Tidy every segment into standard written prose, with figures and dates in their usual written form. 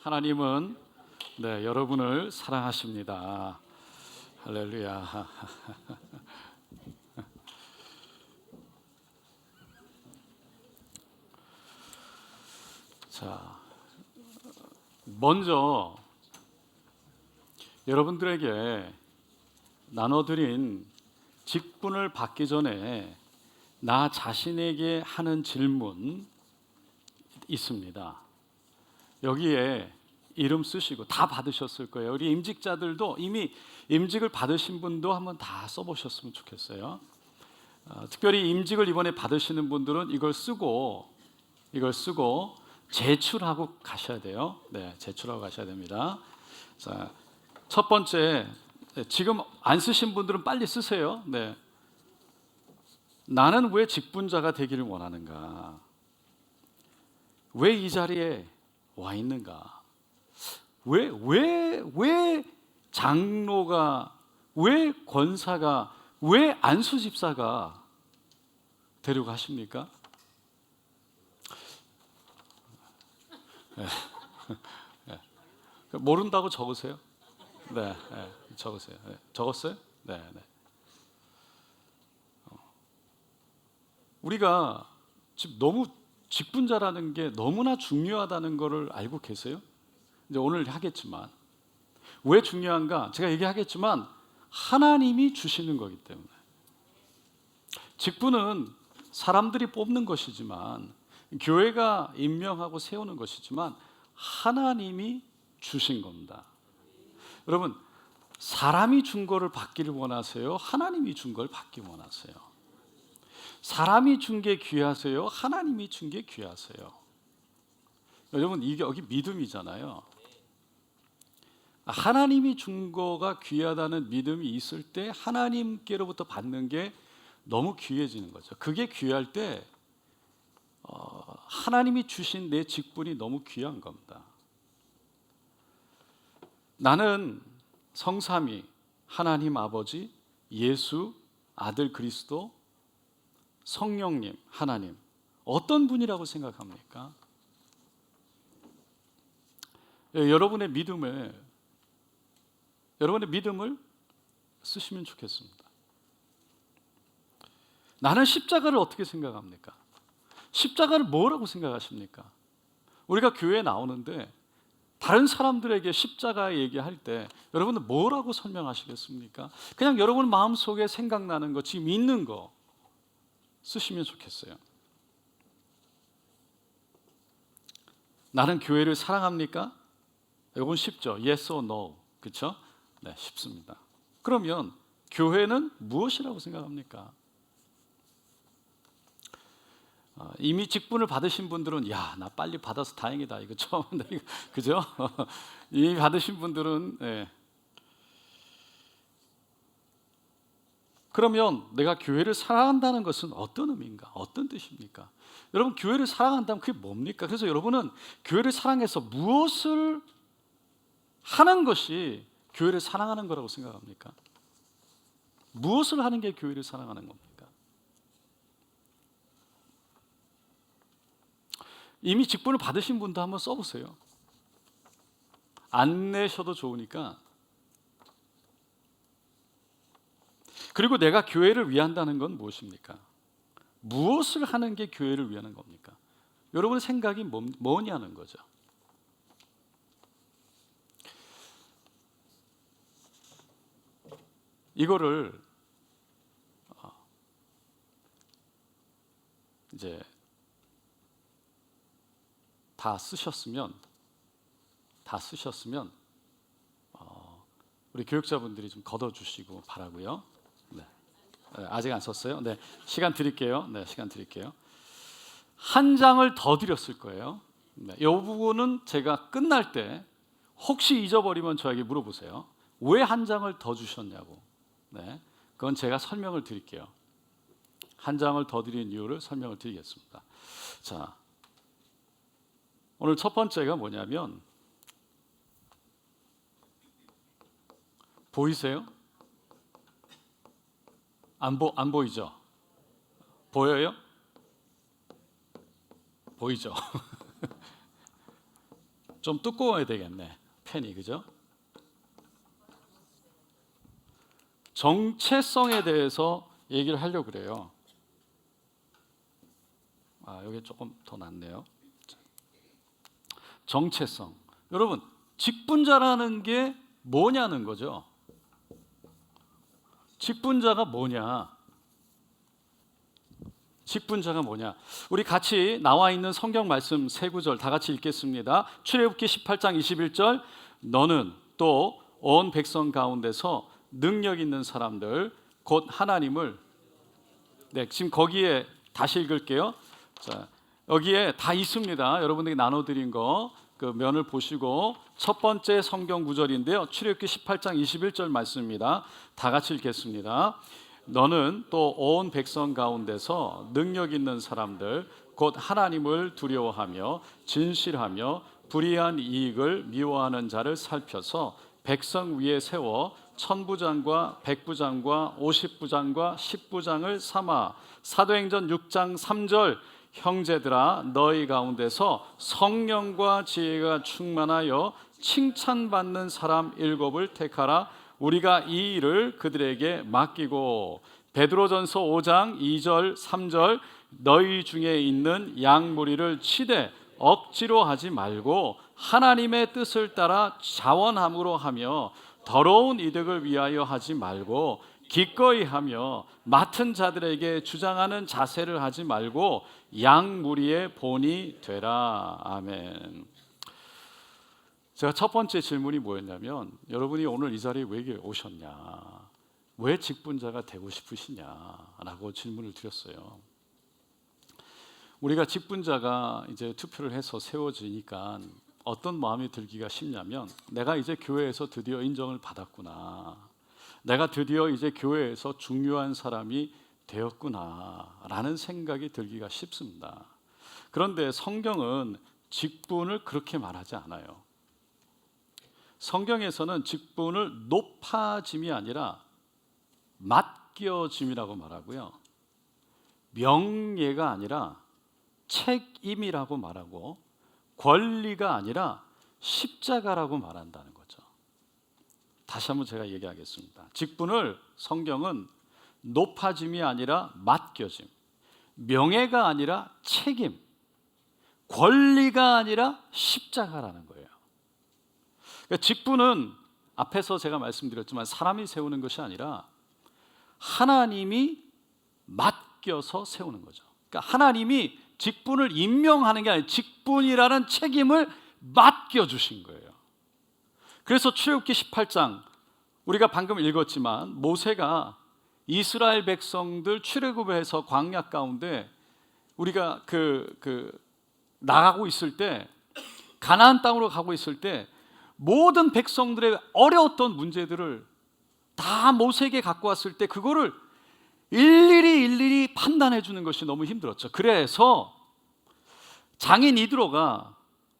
하나님은 여러분을 사랑하십니다. 할렐루야. 자, 먼저 여러분들에게 나눠드린 직분을 받기 전에 나 자신에게 하는 질문 있습니다. 여기에 이름 쓰시고 다 받으셨을 거예요. 우리 임직자들도 이미 임직을 받으신 분도 한번 다 써보셨으면 좋겠어요. 특별히 임직을 이번에 받으시는 분들은 이걸 쓰고 제출하고 가셔야 돼요. 네, 제출하고 가셔야 됩니다. 자, 첫 번째, 지금 안 쓰신 분들은 빨리 쓰세요. 네. 나는 왜 직분자가 되기를 원하는가? 왜 이 자리에 와 있는가? 왜 장로가, 왜 권사가, 왜 안수 집사가 되려고 하십니까? 네. 네. 모른다고 적으세요. 네, 적으세요. 네. 적었어요? 네. 우리가 지금 너무 직분자라는 게 너무나 중요하다는 것을 알고 계세요? 이제 오늘 하겠지만 왜 중요한가? 제가 얘기하겠지만 하나님이 주시는 거기 때문에. 직분은 사람들이 뽑는 것이지만, 교회가 임명하고 세우는 것이지만 하나님이 주신 겁니다. 여러분, 사람이 준 거를 받기를 원하세요? 하나님이 준 걸 받기 원하세요? 사람이 준 게 귀하세요? 하나님이 준 게 귀하세요? 여러분, 이게 여기 믿음이잖아요. 하나님이 준 거가 귀하다는 믿음이 있을 때 하나님께로부터 받는 게 너무 귀해지는 거죠. 그게 귀할 때 하나님이 주신 내 직분이 너무 귀한 겁니다. 나는 성삼위 하나님 아버지, 예수, 아들 그리스도, 성령님, 하나님, 어떤 분이라고 생각합니까? 여러분의 믿음을 쓰시면 좋겠습니다. 나는 십자가를 어떻게 생각합니까? 십자가를 뭐라고 생각하십니까? 우리가 교회에 나오는데 다른 사람들에게 십자가 얘기할 때 여러분은 뭐라고 설명하시겠습니까? 그냥 여러분 마음속에 생각나는 거, 지금 있는 거 쓰시면 좋겠어요. 나는 교회를 사랑합니까? 이건 쉽죠. Yes or no. 그렇죠? 네, 쉽습니다. 그러면 교회는 무엇이라고 생각합니까? 이미 직분을 받으신 분들은 야, 나 빨리 받아서 다행이다. 이거 처음 그죠? 이미 받으신 분들은 그러면 내가 교회를 사랑한다는 것은 어떤 의미인가? 어떤 뜻입니까? 여러분, 교회를 사랑한다면 그게 뭡니까? 그래서 여러분은 교회를 사랑해서 무엇을 하는 것이 교회를 사랑하는 거라고 생각합니까? 무엇을 하는 게 교회를 사랑하는 겁니까? 이미 직분을 받으신 분도 한번 써보세요. 안 내셔도 좋으니까. 그리고 내가 교회를 위한다는 건 무엇입니까? 무엇을 하는 게 교회를 위하는 겁니까? 여러분의 생각이 뭐냐는 거죠. 이거를 이제 다 쓰셨으면 우리 교육자분들이 좀 걷어주시고 바라고요. 네. 아직 안 썼어요? 네, 시간 드릴게요. 한 장을 더 드렸을 거예요. 이 부분은 제가 끝날 때 혹시 잊어버리면 저에게 물어보세요. 왜 한 장을 더 주셨냐고. 네, 그건 제가 설명을 드릴게요. 한 장을 더 드린 이유를 설명을 드리겠습니다. 자, 오늘 첫 번째가 뭐냐면, 보이세요? 안 보이죠? 보여요? 보이죠? 좀 두꺼워야 되겠네, 펜이. 그죠? 정체성에 대해서 얘기를 하려고 그래요. 여기 조금 더 낫네요. 정체성. 여러분, 직분자라는 게 뭐냐는 거죠. 직분자가 뭐냐? 직분자가 뭐냐? 우리 같이 나와 있는 성경 말씀 세 구절 다 같이 읽겠습니다. 출애굽기 18장 21절. 너는 또 온 백성 가운데서 능력 있는 사람들 곧 하나님을. 네, 지금 거기에 다시 읽을게요. 자, 여기에 다 있습니다. 여러분들이 나눠드린 거 그 면을 보시고 첫 번째 성경 구절인데요. 출애굽기 18장 21절 말씀입니다. 다 같이 읽겠습니다. 너는 또 온 백성 가운데서 능력 있는 사람들 곧 하나님을 두려워하며 진실하며 불의한 이익을 미워하는 자를 살펴서 백성 위에 세워 천부장과 백부장과 50부장과 10부장을 삼아. 사도행전 6장 3절. 형제들아, 너희 가운데서 성령과 지혜가 충만하여 칭찬받는 사람 7을 택하라. 우리가 이 일을 그들에게 맡기고. 베드로전서 5장 2절 3절. 너희 중에 있는 양무리를 치되 억지로 하지 말고 하나님의 뜻을 따라 자원함으로 하며 더러운 이득을 위하여 하지 말고 기꺼이 하며 맡은 자들에게 주장하는 자세를 하지 말고 양무리의 본이 되라. 아멘. 제가 첫 번째 질문이 뭐였냐면, 여러분이 오늘 이 자리에 왜 오셨냐, 왜 직분자가 되고 싶으시냐라고 질문을 드렸어요. 우리가 직분자가 이제 투표를 해서 세워지니까 어떤 마음이 들기가 쉽냐면, 내가 이제 교회에서 드디어 인정을 받았구나, 내가 드디어 이제 교회에서 중요한 사람이 되었구나 라는 생각이 들기가 쉽습니다. 그런데 성경은 직분을 그렇게 말하지 않아요. 성경에서는 직분을 높아짐이 아니라 맡겨짐이라고 말하고요, 명예가 아니라 책임이라고 말하고, 권리가 아니라 십자가라고 말한다는 거죠. 다시 한번 제가 얘기하겠습니다. 직분을 성경은 높아짐이 아니라 맡겨짐, 명예가 아니라 책임, 권리가 아니라 십자가라는 거예요. 그러니까 직분은 앞에서 제가 말씀드렸지만 사람이 세우는 것이 아니라 하나님이 맡겨서 세우는 거죠. 그러니까 하나님이 직분을 임명하는 게 아니라 직분이라는 책임을 맡겨주신 거예요. 그래서 출애굽기 18장 우리가 방금 읽었지만, 모세가 이스라엘 백성들 출애굽해서 광야 가운데 우리가 나가고 있을 때, 가나안 땅으로 가고 있을 때 모든 백성들의 어려웠던 문제들을 다 모세에게 갖고 왔을 때 그거를 일일이 판단해 주는 것이 너무 힘들었죠. 그래서 장인 이드로가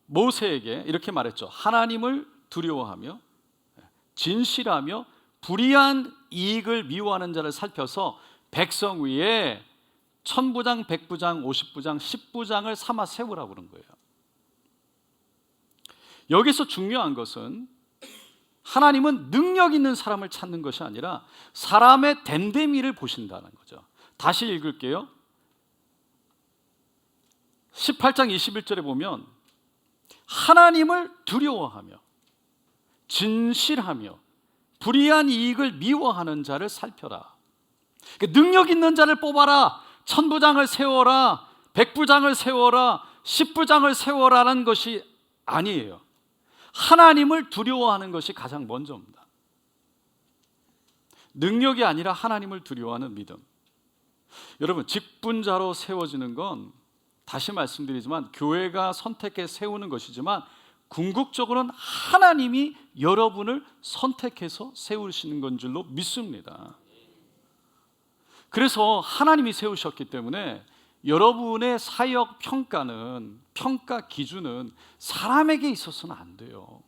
모세에게 이렇게 말했죠. 하나님을 두려워하며 진실하며 불의한 이익을 미워하는 자를 살펴서 백성 위에 천부장, 백부장, 50부장, 10부장을 삼아 세우라고 그런 거예요. 여기서 중요한 것은 하나님은 능력 있는 사람을 찾는 것이 아니라 사람의 됨됨이를 보신다는 거죠. 다시 읽을게요. 18장 21절에 보면 하나님을 두려워하며 진실하며 불의한 이익을 미워하는 자를 살펴라. 그러니까 능력 있는 자를 뽑아라, 천부장을 세워라, 백부장을 세워라, 10부장을 세워라는 것이 아니에요. 하나님을 두려워하는 것이 가장 먼저입니다. 능력이 아니라 하나님을 두려워하는 믿음. 여러분, 직분자로 세워지는 건 다시 말씀드리지만 교회가 선택해 세우는 것이지만 궁극적으로는 하나님이 여러분을 선택해서 세우시는 건 줄로 믿습니다. 그래서 하나님이 세우셨기 때문에 여러분의 사역 평가는, 평가 기준은 사람에게 있어서는 안 돼요.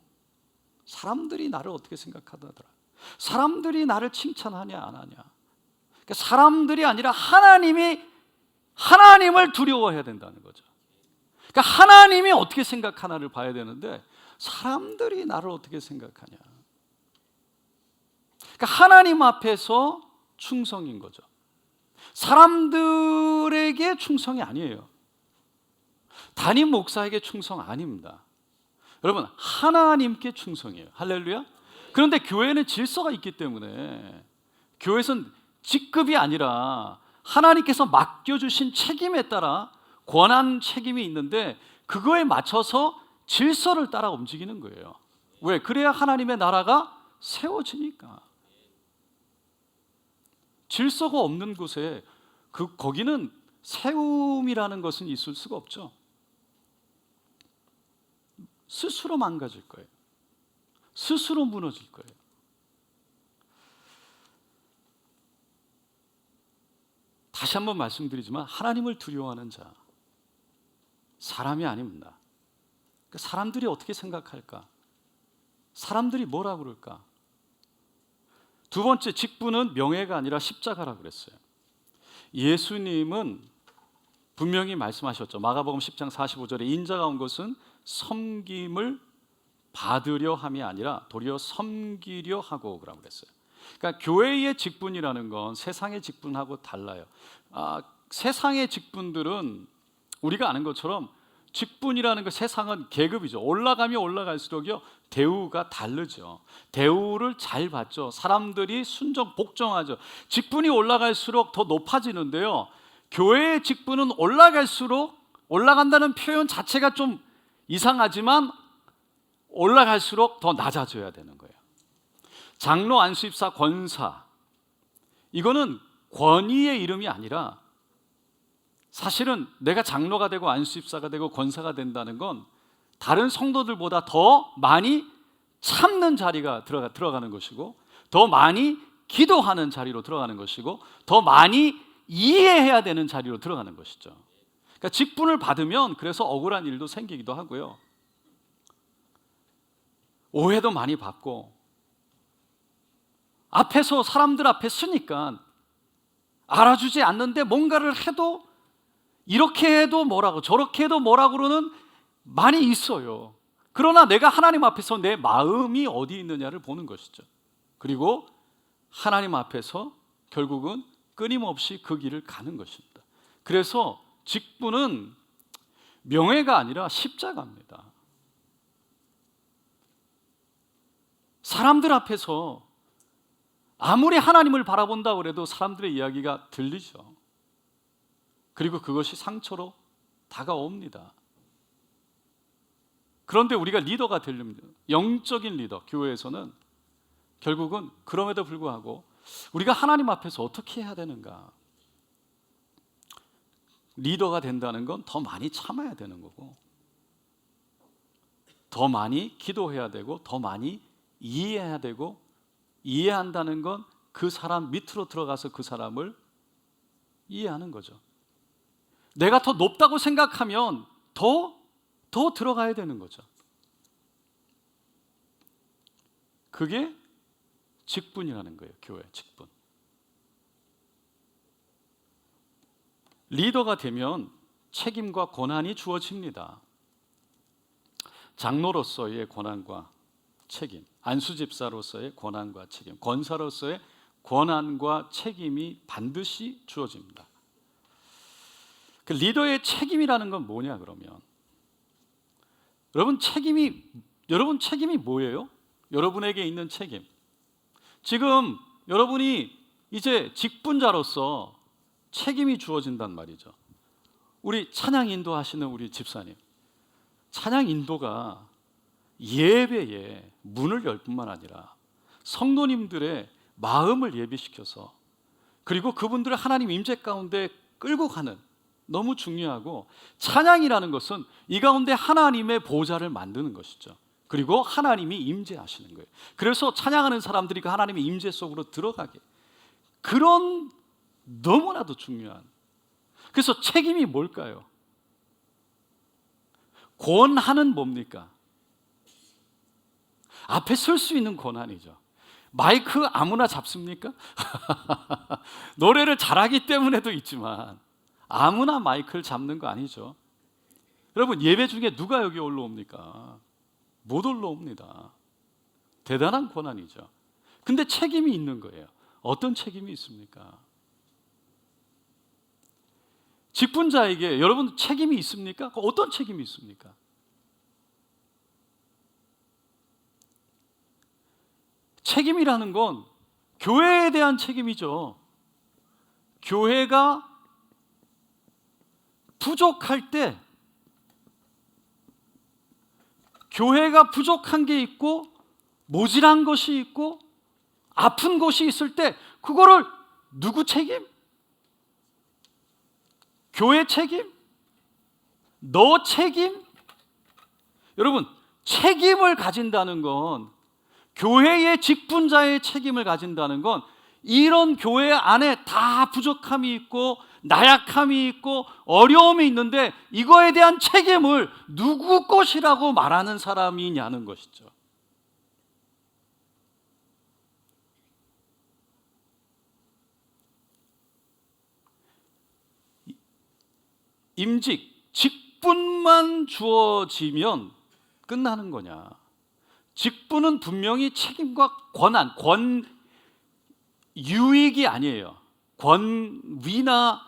사람들이 나를 어떻게 생각하더라, 사람들이 나를 칭찬하냐 안 하냐, 그러니까 사람들이 아니라 하나님이, 하나님을 두려워해야 된다는 거죠. 그러니까 그러니까 하나님이 어떻게 생각하나를 봐야 되는데 사람들이 나를 어떻게 생각하냐. 그러니까 하나님 앞에서 충성인 거죠. 사람들에게 충성이 아니에요. 담임 목사에게 충성 아닙니다. 여러분, 하나님께 충성이에요. 할렐루야. 그런데 교회는 질서가 있기 때문에 교회에서는 직급이 아니라 하나님께서 맡겨주신 책임에 따라 권한 책임이 있는데 그거에 맞춰서 질서를 따라 움직이는 거예요. 왜? 그래야 하나님의 나라가 세워지니까. 질서가 없는 곳에 거기는 세움이라는 것은 있을 수가 없죠. 스스로 망가질 거예요. 스스로 무너질 거예요. 다시 한번 말씀드리지만 하나님을 두려워하는 자, 사람이 아닙니다. 사람들이 어떻게 생각할까? 사람들이 뭐라 그럴까? 두 번째, 직분은 명예가 아니라 십자가라고 그랬어요. 예수님은 분명히 말씀하셨죠. 마가복음 10장 45절에 인자가 온 것은 섬김을 받으려 함이 아니라 도리어 섬기려 하고 그라고 그랬어요. 그러니까 교회의 직분이라는 건 세상의 직분하고 달라요. 세상의 직분들은 우리가 아는 것처럼 직분이라는 거, 세상은 계급이죠. 올라가면 올라갈수록요 대우가 다르죠. 대우를 잘 받죠. 사람들이 순종 복종하죠. 직분이 올라갈수록 더 높아지는데요, 교회의 직분은 올라갈수록, 올라간다는 표현 자체가 좀 이상하지만 올라갈수록 더 낮아져야 되는 거예요. 장로, 안수집사, 권사, 이거는 권위의 이름이 아니라 사실은 내가 장로가 되고 안수집사가 되고 권사가 된다는 건 다른 성도들보다 더 많이 참는 자리가 들어가는 것이고, 더 많이 기도하는 자리로 들어가는 것이고, 더 많이 이해해야 되는 자리로 들어가는 것이죠. 그러니까 직분을 받으면 그래서 억울한 일도 생기기도 하고요, 오해도 많이 받고, 앞에서 사람들 앞에 서니까 알아주지 않는데 뭔가를 해도 이렇게 해도 뭐라고 저렇게 해도 뭐라고 그러는 많이 있어요. 그러나 내가 하나님 앞에서 내 마음이 어디 있느냐를 보는 것이죠. 그리고 하나님 앞에서 결국은 끊임없이 그 길을 가는 것입니다. 그래서 직분은 명예가 아니라 십자가입니다. 사람들 앞에서 아무리 하나님을 바라본다고 해도 사람들의 이야기가 들리죠. 그리고 그것이 상처로 다가옵니다. 그런데 우리가 리더가 되려면, 영적인 리더, 교회에서는 결국은 그럼에도 불구하고 우리가 하나님 앞에서 어떻게 해야 되는가? 리더가 된다는 건 더 많이 참아야 되는 거고, 더 많이 기도해야 되고, 더 많이 이해해야 되고, 이해한다는 건 그 사람 밑으로 들어가서 그 사람을 이해하는 거죠. 내가 더 높다고 생각하면 더 들어가야 되는 거죠. 그게 직분이라는 거예요. 교회 직분. 리더가 되면 책임과 권한이 주어집니다. 장로로서의 권한과 책임, 안수집사로서의 권한과 책임, 권사로서의 권한과 책임이 반드시 주어집니다. 그 리더의 책임이라는 건 뭐냐 그러면, 여러분 책임이 뭐예요? 여러분에게 있는 책임. 지금 여러분이 이제 직분자로서 책임이 주어진단 말이죠. 우리 찬양 인도하시는 우리 집사님, 찬양 인도가 예배에 문을 열 뿐만 아니라 성도님들의 마음을 예비시켜서, 그리고 그분들을 하나님 임재 가운데 끌고 가는, 너무 중요하고, 찬양이라는 것은 이 가운데 하나님의 보좌를 만드는 것이죠. 그리고 하나님이 임재하시는 거예요. 그래서 찬양하는 사람들이 그 하나님의 임재 속으로 들어가게, 그런 너무나도 중요한, 그래서 책임이 뭘까요? 권한은 뭡니까? 앞에 설 수 있는 권한이죠. 마이크 아무나 잡습니까? 노래를 잘하기 때문에도 있지만 아무나 마이크를 잡는 거 아니죠. 여러분, 예배 중에 누가 여기 올라옵니까? 못 올라옵니다. 대단한 고난이죠. 근데 책임이 있는 거예요. 어떤 책임이 있습니까? 직분자에게 여러분 책임이 있습니까? 어떤 책임이 있습니까? 책임이라는 건 교회에 대한 책임이죠. 교회가 부족할 때, 교회가 부족한 게 있고 모질한 것이 있고 아픈 것이 있을 때 그거를 누구 책임? 교회 책임? 너 책임? 여러분, 책임을 가진다는 건, 교회의 직분자의 책임을 가진다는 건 이런 교회 안에 다 부족함이 있고 나약함이 있고 어려움이 있는데 이거에 대한 책임을 누구 것이라고 말하는 사람이냐는 것이죠. 임직, 직분만 주어지면 끝나는 거냐? 직분은 분명히 책임과 권한, 유익이 아니에요. 권위나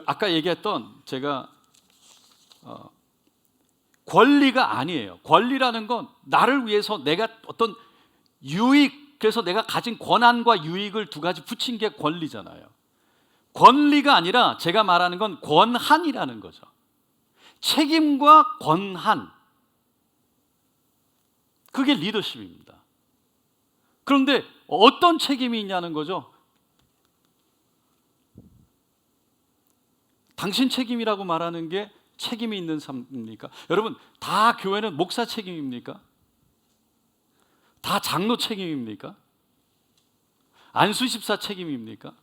아까 얘기했던 제가 권리가 아니에요. 권리라는 건 나를 위해서 내가 어떤 유익, 그래서 내가 가진 권한과 유익을 두 가지 붙인 게 권리잖아요. 권리가 아니라 제가 말하는 건 권한이라는 거죠. 책임과 권한, 그게 리더십입니다. 그런데 어떤 책임이 있냐는 거죠. 당신 책임이라고 말하는 게 책임이 있는 삶입니까? 여러분, 다 교회는 목사 책임입니까? 다 장로 책임입니까? 안수집사 책임입니까?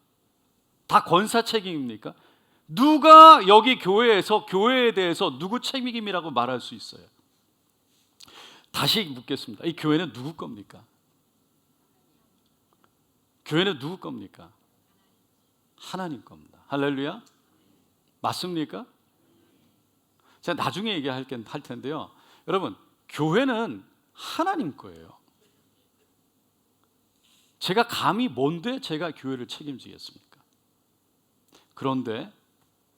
다 권사 책임입니까? 누가 여기 교회에서 교회에 대해서 누구 책임이라고 말할 수 있어요? 다시 묻겠습니다. 이 교회는 누구 겁니까? 교회는 누구 겁니까? 하나님 겁니다. 할렐루야. 맞습니까? 제가 나중에 얘기할 텐데요. 여러분, 교회는 하나님 거예요. 제가 감히 뭔데 제가 교회를 책임지겠습니까? 그런데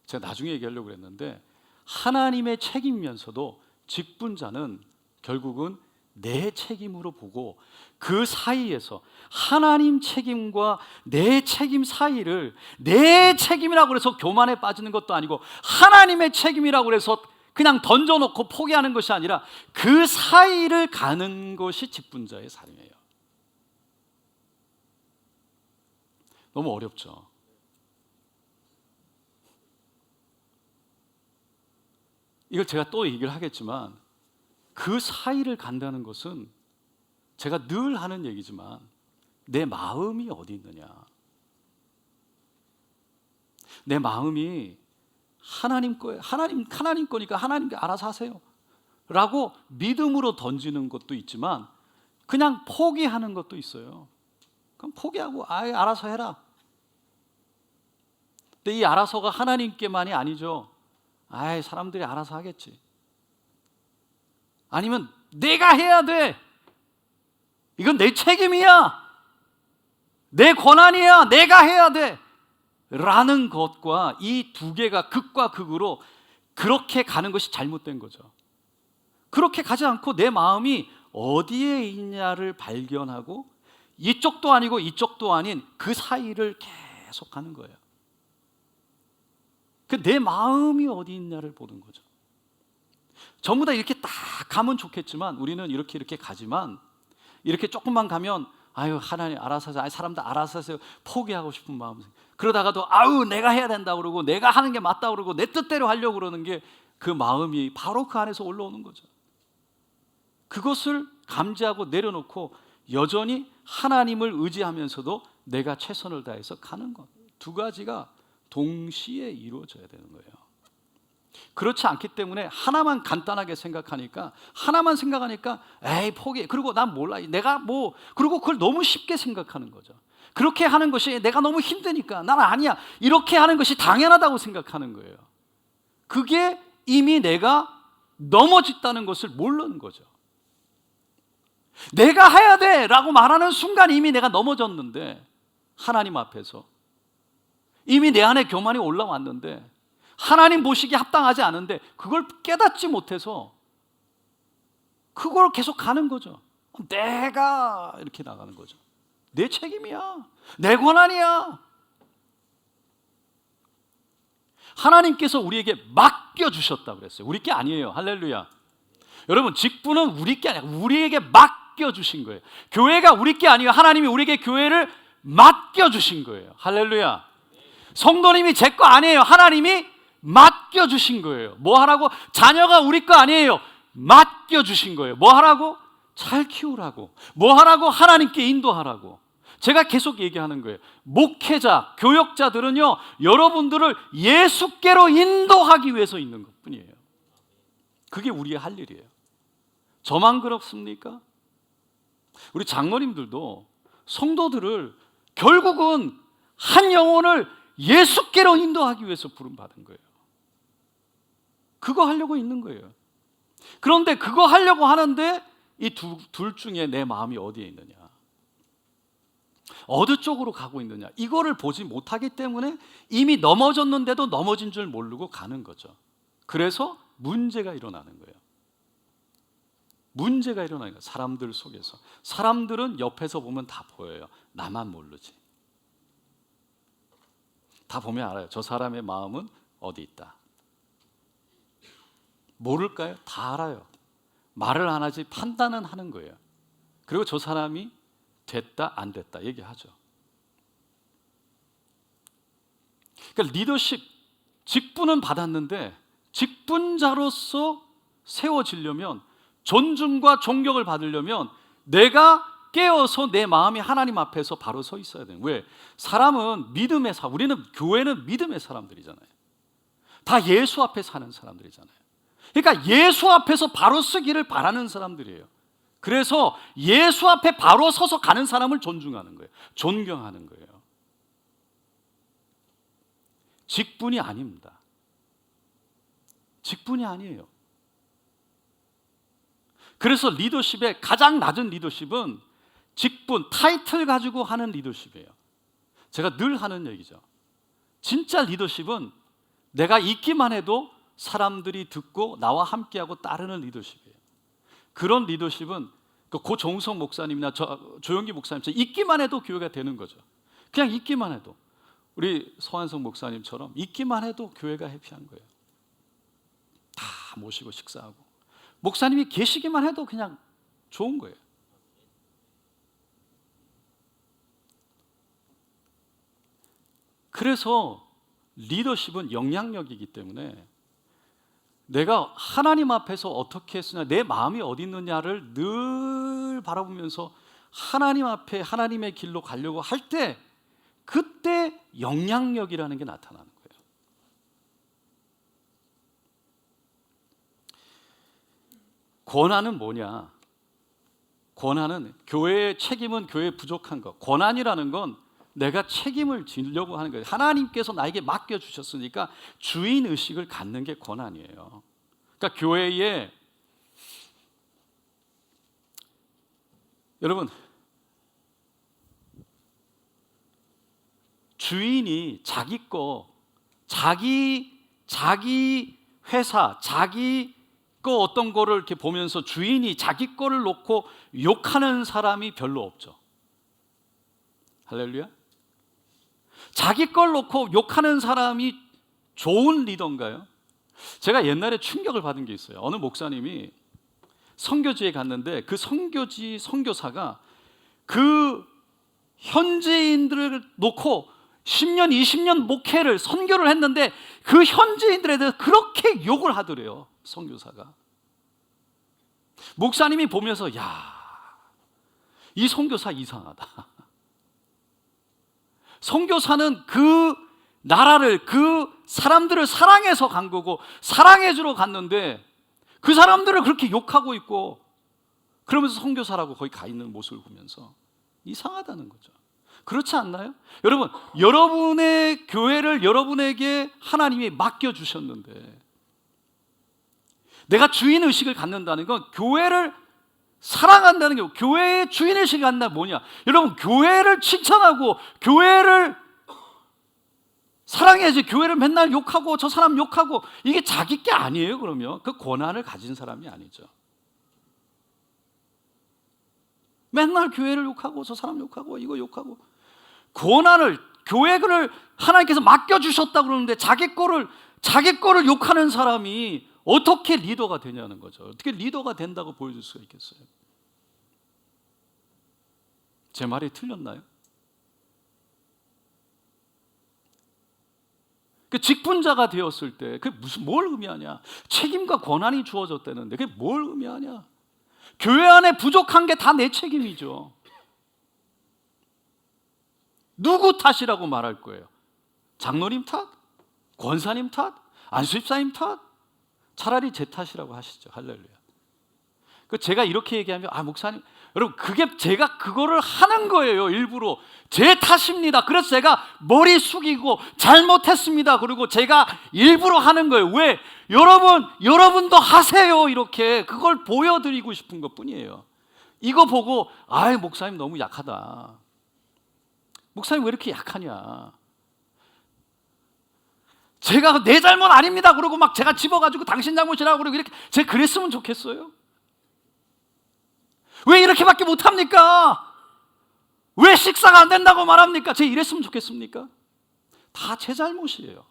제가 나중에 얘기하려고 했는데, 하나님의 책임이면서도 직분자는 결국은 내 책임으로 보고 그 사이에서 하나님 책임과 내 책임 사이를, 내 책임이라고 해서 교만에 빠지는 것도 아니고 하나님의 책임이라고 해서 그냥 던져놓고 포기하는 것이 아니라 그 사이를 가는 것이 직분자의 삶이에요. 너무 어렵죠. 이걸 제가 또 얘기를 하겠지만, 그 사이를 간다는 것은 제가 늘 하는 얘기지만 내 마음이 어디 있느냐, 내 마음이 하나님 거예요. 하나님 거니까 하나님께 알아서 하세요 라고 믿음으로 던지는 것도 있지만 그냥 포기하는 것도 있어요. 그럼 포기하고 아예 알아서 해라. 근데 이 알아서가 하나님께만이 아니죠. 아예 사람들이 알아서 하겠지. 아니면 내가 해야 돼. 이건 내 책임이야. 내 권한이야. 내가 해야 돼. 라는 것과 이 두 개가 극과 극으로 그렇게 가는 것이 잘못된 거죠. 그렇게 가지 않고 내 마음이 어디에 있냐를 발견하고 이쪽도 아니고 이쪽도 아닌 그 사이를 계속 가는 거예요. 내 마음이 어디 있냐를 보는 거죠. 전부 다 이렇게 딱 가면 좋겠지만 우리는 이렇게 가지만, 이렇게 조금만 가면 아유 하나님 알아서 하세요, 사람들 알아서 하세요, 포기하고 싶은 마음. 그러다가도 아우 내가 해야 된다 그러고 내가 하는 게 맞다 그러고 내 뜻대로 하려고 그러는 게 그 마음이 바로 그 안에서 올라오는 거죠. 그것을 감지하고 내려놓고 여전히 하나님을 의지하면서도 내가 최선을 다해서 가는 것, 두 가지가 동시에 이루어져야 되는 거예요. 그렇지 않기 때문에 하나만 간단하게 생각하니까, 하나만 생각하니까 에이 포기, 그리고 난 몰라, 내가 뭐, 그리고 그걸 너무 쉽게 생각하는 거죠. 그렇게 하는 것이 내가 너무 힘드니까 나는 아니야, 이렇게 하는 것이 당연하다고 생각하는 거예요. 그게 이미 내가 넘어졌다는 것을 모르는 거죠. 내가 해야 돼 라고 말하는 순간 이미 내가 넘어졌는데, 하나님 앞에서 이미 내 안에 교만이 올라왔는데, 하나님 보시기에 합당하지 않은데 그걸 깨닫지 못해서 그걸 계속 가는 거죠. 내가 이렇게 나가는 거죠. 내 책임이야, 내 권한이야. 하나님께서 우리에게 맡겨주셨다고 그랬어요. 우리 게 아니에요. 할렐루야. 여러분, 직분은 우리 게 아니라 우리에게 맡겨주신 거예요. 교회가 우리 게 아니에요. 하나님이 우리에게 교회를 맡겨주신 거예요. 할렐루야. 성도님이 제 거 아니에요. 하나님이 맡겨주신 거예요. 뭐 하라고? 자녀가 우리 거 아니에요. 맡겨주신 거예요. 뭐 하라고? 잘 키우라고. 뭐 하라고? 하나님께 인도하라고. 제가 계속 얘기하는 거예요. 목회자, 교역자들은요, 여러분들을 예수께로 인도하기 위해서 있는 것뿐이에요. 그게 우리의 할 일이에요. 저만 그렇습니까? 우리 장로님들도 성도들을 결국은 한 영혼을 예수께로 인도하기 위해서 부름받은 거예요. 그거 하려고 있는 거예요. 그런데 그거 하려고 하는데 이 둘 중에 내 마음이 어디에 있느냐, 어느 쪽으로 가고 있느냐, 이거를 보지 못하기 때문에 이미 넘어졌는데도 넘어진 줄 모르고 가는 거죠. 그래서 문제가 일어나는 거예요. 문제가 일어나는 거예요. 사람들 속에서. 사람들은 옆에서 보면 다 보여요. 나만 모르지. 다 보면 알아요. 저 사람의 마음은 어디 있다. 모를까요? 다 알아요. 말을 안 하지 판단은 하는 거예요. 그리고 저 사람이 됐다 안 됐다 얘기하죠. 그러니까 리더십, 직분은 받았는데 직분자로서 세워지려면, 존중과 존경을 받으려면 내가 깨어서 내 마음이 하나님 앞에서 바로 서 있어야 돼요. 왜? 사람은 믿음의 우리는 교회는 믿음의 사람들이잖아요. 다 예수 앞에 사는 사람들이잖아요. 그러니까 예수 앞에서 바로 서기를 바라는 사람들이에요. 그래서 예수 앞에 바로 서서 가는 사람을 존중하는 거예요. 존경하는 거예요. 직분이 아닙니다. 직분이 아니에요. 그래서 리더십의 가장 낮은 리더십은 직분, 타이틀 가지고 하는 리더십이에요. 제가 늘 하는 얘기죠. 진짜 리더십은 내가 있기만 해도 사람들이 듣고 나와 함께하고 따르는 리더십이에요. 그런 리더십은 고종석 목사님이나 조영기 목사님처럼 있기만 해도 교회가 되는 거죠. 그냥 있기만 해도. 우리 서한석 목사님처럼 있기만 해도 교회가 해피한 거예요. 다 모시고 식사하고. 목사님이 계시기만 해도 그냥 좋은 거예요. 그래서 리더십은 영향력이기 때문에 내가 하나님 앞에서 어떻게 했으냐, 내 마음이 어디 있느냐를 늘 바라보면서 하나님 앞에 하나님의 길로 가려고 할 때, 그때 영향력이라는 게 나타나는 거예요. 권한은 뭐냐? 권한은, 교회의 책임은 교회에 부족한 것. 권한이라는 건 내가 책임을 지려고 하는 거예요. 하나님께서 나에게 맡겨주셨으니까 주인의식을 갖는 게 권한이에요. 그러니까 교회에, 여러분, 주인이 자기 거, 자기 회사, 자기 거 어떤 거를 이렇게 보면서 주인이 자기 거를 놓고 욕하는 사람이 별로 없죠. 할렐루야. 자기 걸 놓고 욕하는 사람이 좋은 리더인가요? 제가 옛날에 충격을 받은 게 있어요. 어느 목사님이 선교지에 갔는데 그 선교지 선교사가 그 현지인들을 놓고 10년, 20년 목회를, 선교를 했는데 그 현지인들에 대해서 그렇게 욕을 하더래요, 선교사가. 목사님이 보면서, 야, 이 선교사 이상하다. 선교사는 그 나라를, 그 사람들을 사랑해서 간 거고, 사랑해 주러 갔는데 그 사람들을 그렇게 욕하고 있고, 그러면서 선교사라고 거기 가 있는 모습을 보면서 이상하다는 거죠. 그렇지 않나요? 여러분, 여러분의 교회를 여러분에게 하나님이 맡겨주셨는데 내가 주인의식을 갖는다는 건 교회를 사랑한다는 게, 교회의 주인의식을 갖는다 뭐냐? 여러분, 교회를 칭찬하고 교회를 사랑해야지. 교회를 맨날 욕하고 저 사람 욕하고, 이게 자기 게 아니에요. 그러면 그 권한을 가진 사람이 아니죠. 맨날 교회를 욕하고 저 사람 욕하고 이거 욕하고, 권한을, 교회를 하나님께서 맡겨주셨다고 그러는데 자기 거를 욕하는 사람이 어떻게 리더가 되냐는 거죠. 어떻게 리더가 된다고 보여줄 수가 있겠어요? 제 말이 틀렸나요? 그 직분자가 되었을 때 그게 뭘 의미하냐? 책임과 권한이 주어졌다는데 그게 뭘 의미하냐? 교회 안에 부족한 게 다 내 책임이죠. 누구 탓이라고 말할 거예요? 장로님 탓? 권사님 탓? 안수집사님 탓? 차라리 제 탓이라고 하시죠. 할렐루야. 제가 이렇게 얘기하면, 목사님, 여러분, 그게 제가 그거를 하는 거예요. 일부러 제 탓입니다. 그래서 제가 머리 숙이고 잘못했습니다. 그리고 제가 일부러 하는 거예요. 왜? 여러분도 하세요. 이렇게 그걸 보여드리고 싶은 것뿐이에요. 이거 보고 목사님 너무 약하다. 목사님 왜 이렇게 약하냐? 제가 내 잘못 아닙니다. 그러고 막 제가 집어가지고 당신 잘못이라고 그러고 이렇게 제가 그랬으면 좋겠어요? 왜 이렇게밖에 못합니까? 왜 식사가 안 된다고 말합니까? 제가 이랬으면 좋겠습니까? 다 제 잘못이에요.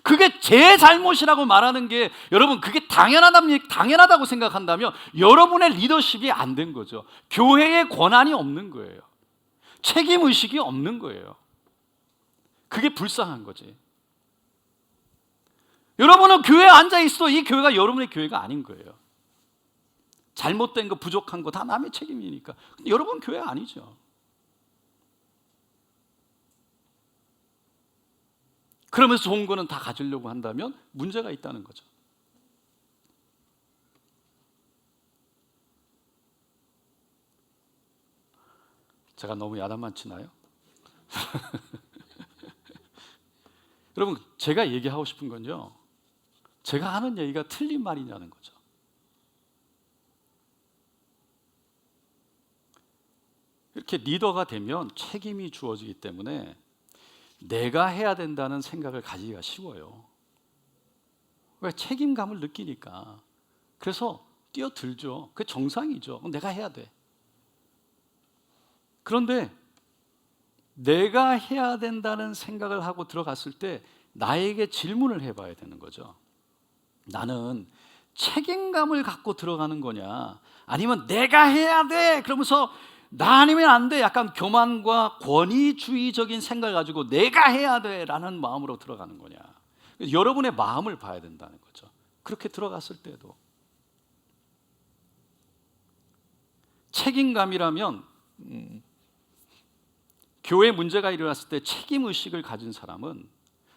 그게 제 잘못이라고 말하는 게, 여러분, 그게 당연하다고 생각한다면 여러분의 리더십이 안 된 거죠. 교회의 권한이 없는 거예요. 책임의식이 없는 거예요. 그게 불쌍한 거지. 여러분은 교회에 앉아있어. 이 교회가 여러분의 교회가 아닌 거예요. 잘못된 거, 부족한 거 다 남의 책임이니까. 근데 여러분 교회 아니죠. 그러면서 좋은 거는 다 가지려고 한다면 문제가 있다는 거죠. 제가 너무 야단만 치나요? 여러분, 제가 얘기하고 싶은 건요, 제가 하는 얘기가 틀린 말이냐는 거죠. 이렇게 리더가 되면 책임이 주어지기 때문에 내가 해야 된다는 생각을 가지기가 쉬워요. 왜? 책임감을 느끼니까. 그래서 뛰어들죠. 그게 정상이죠. 내가 해야 돼. 그런데 내가 해야 된다는 생각을 하고 들어갔을 때 나에게 질문을 해봐야 되는 거죠. 나는 책임감을 갖고 들어가는 거냐, 아니면 내가 해야 돼 그러면서 나 아니면 안 돼, 약간 교만과 권위주의적인 생각을 가지고 내가 해야 돼 라는 마음으로 들어가는 거냐. 여러분의 마음을 봐야 된다는 거죠. 그렇게 들어갔을 때도 책임감이라면, 교회 문제가 일어났을 때 책임의식을 가진 사람은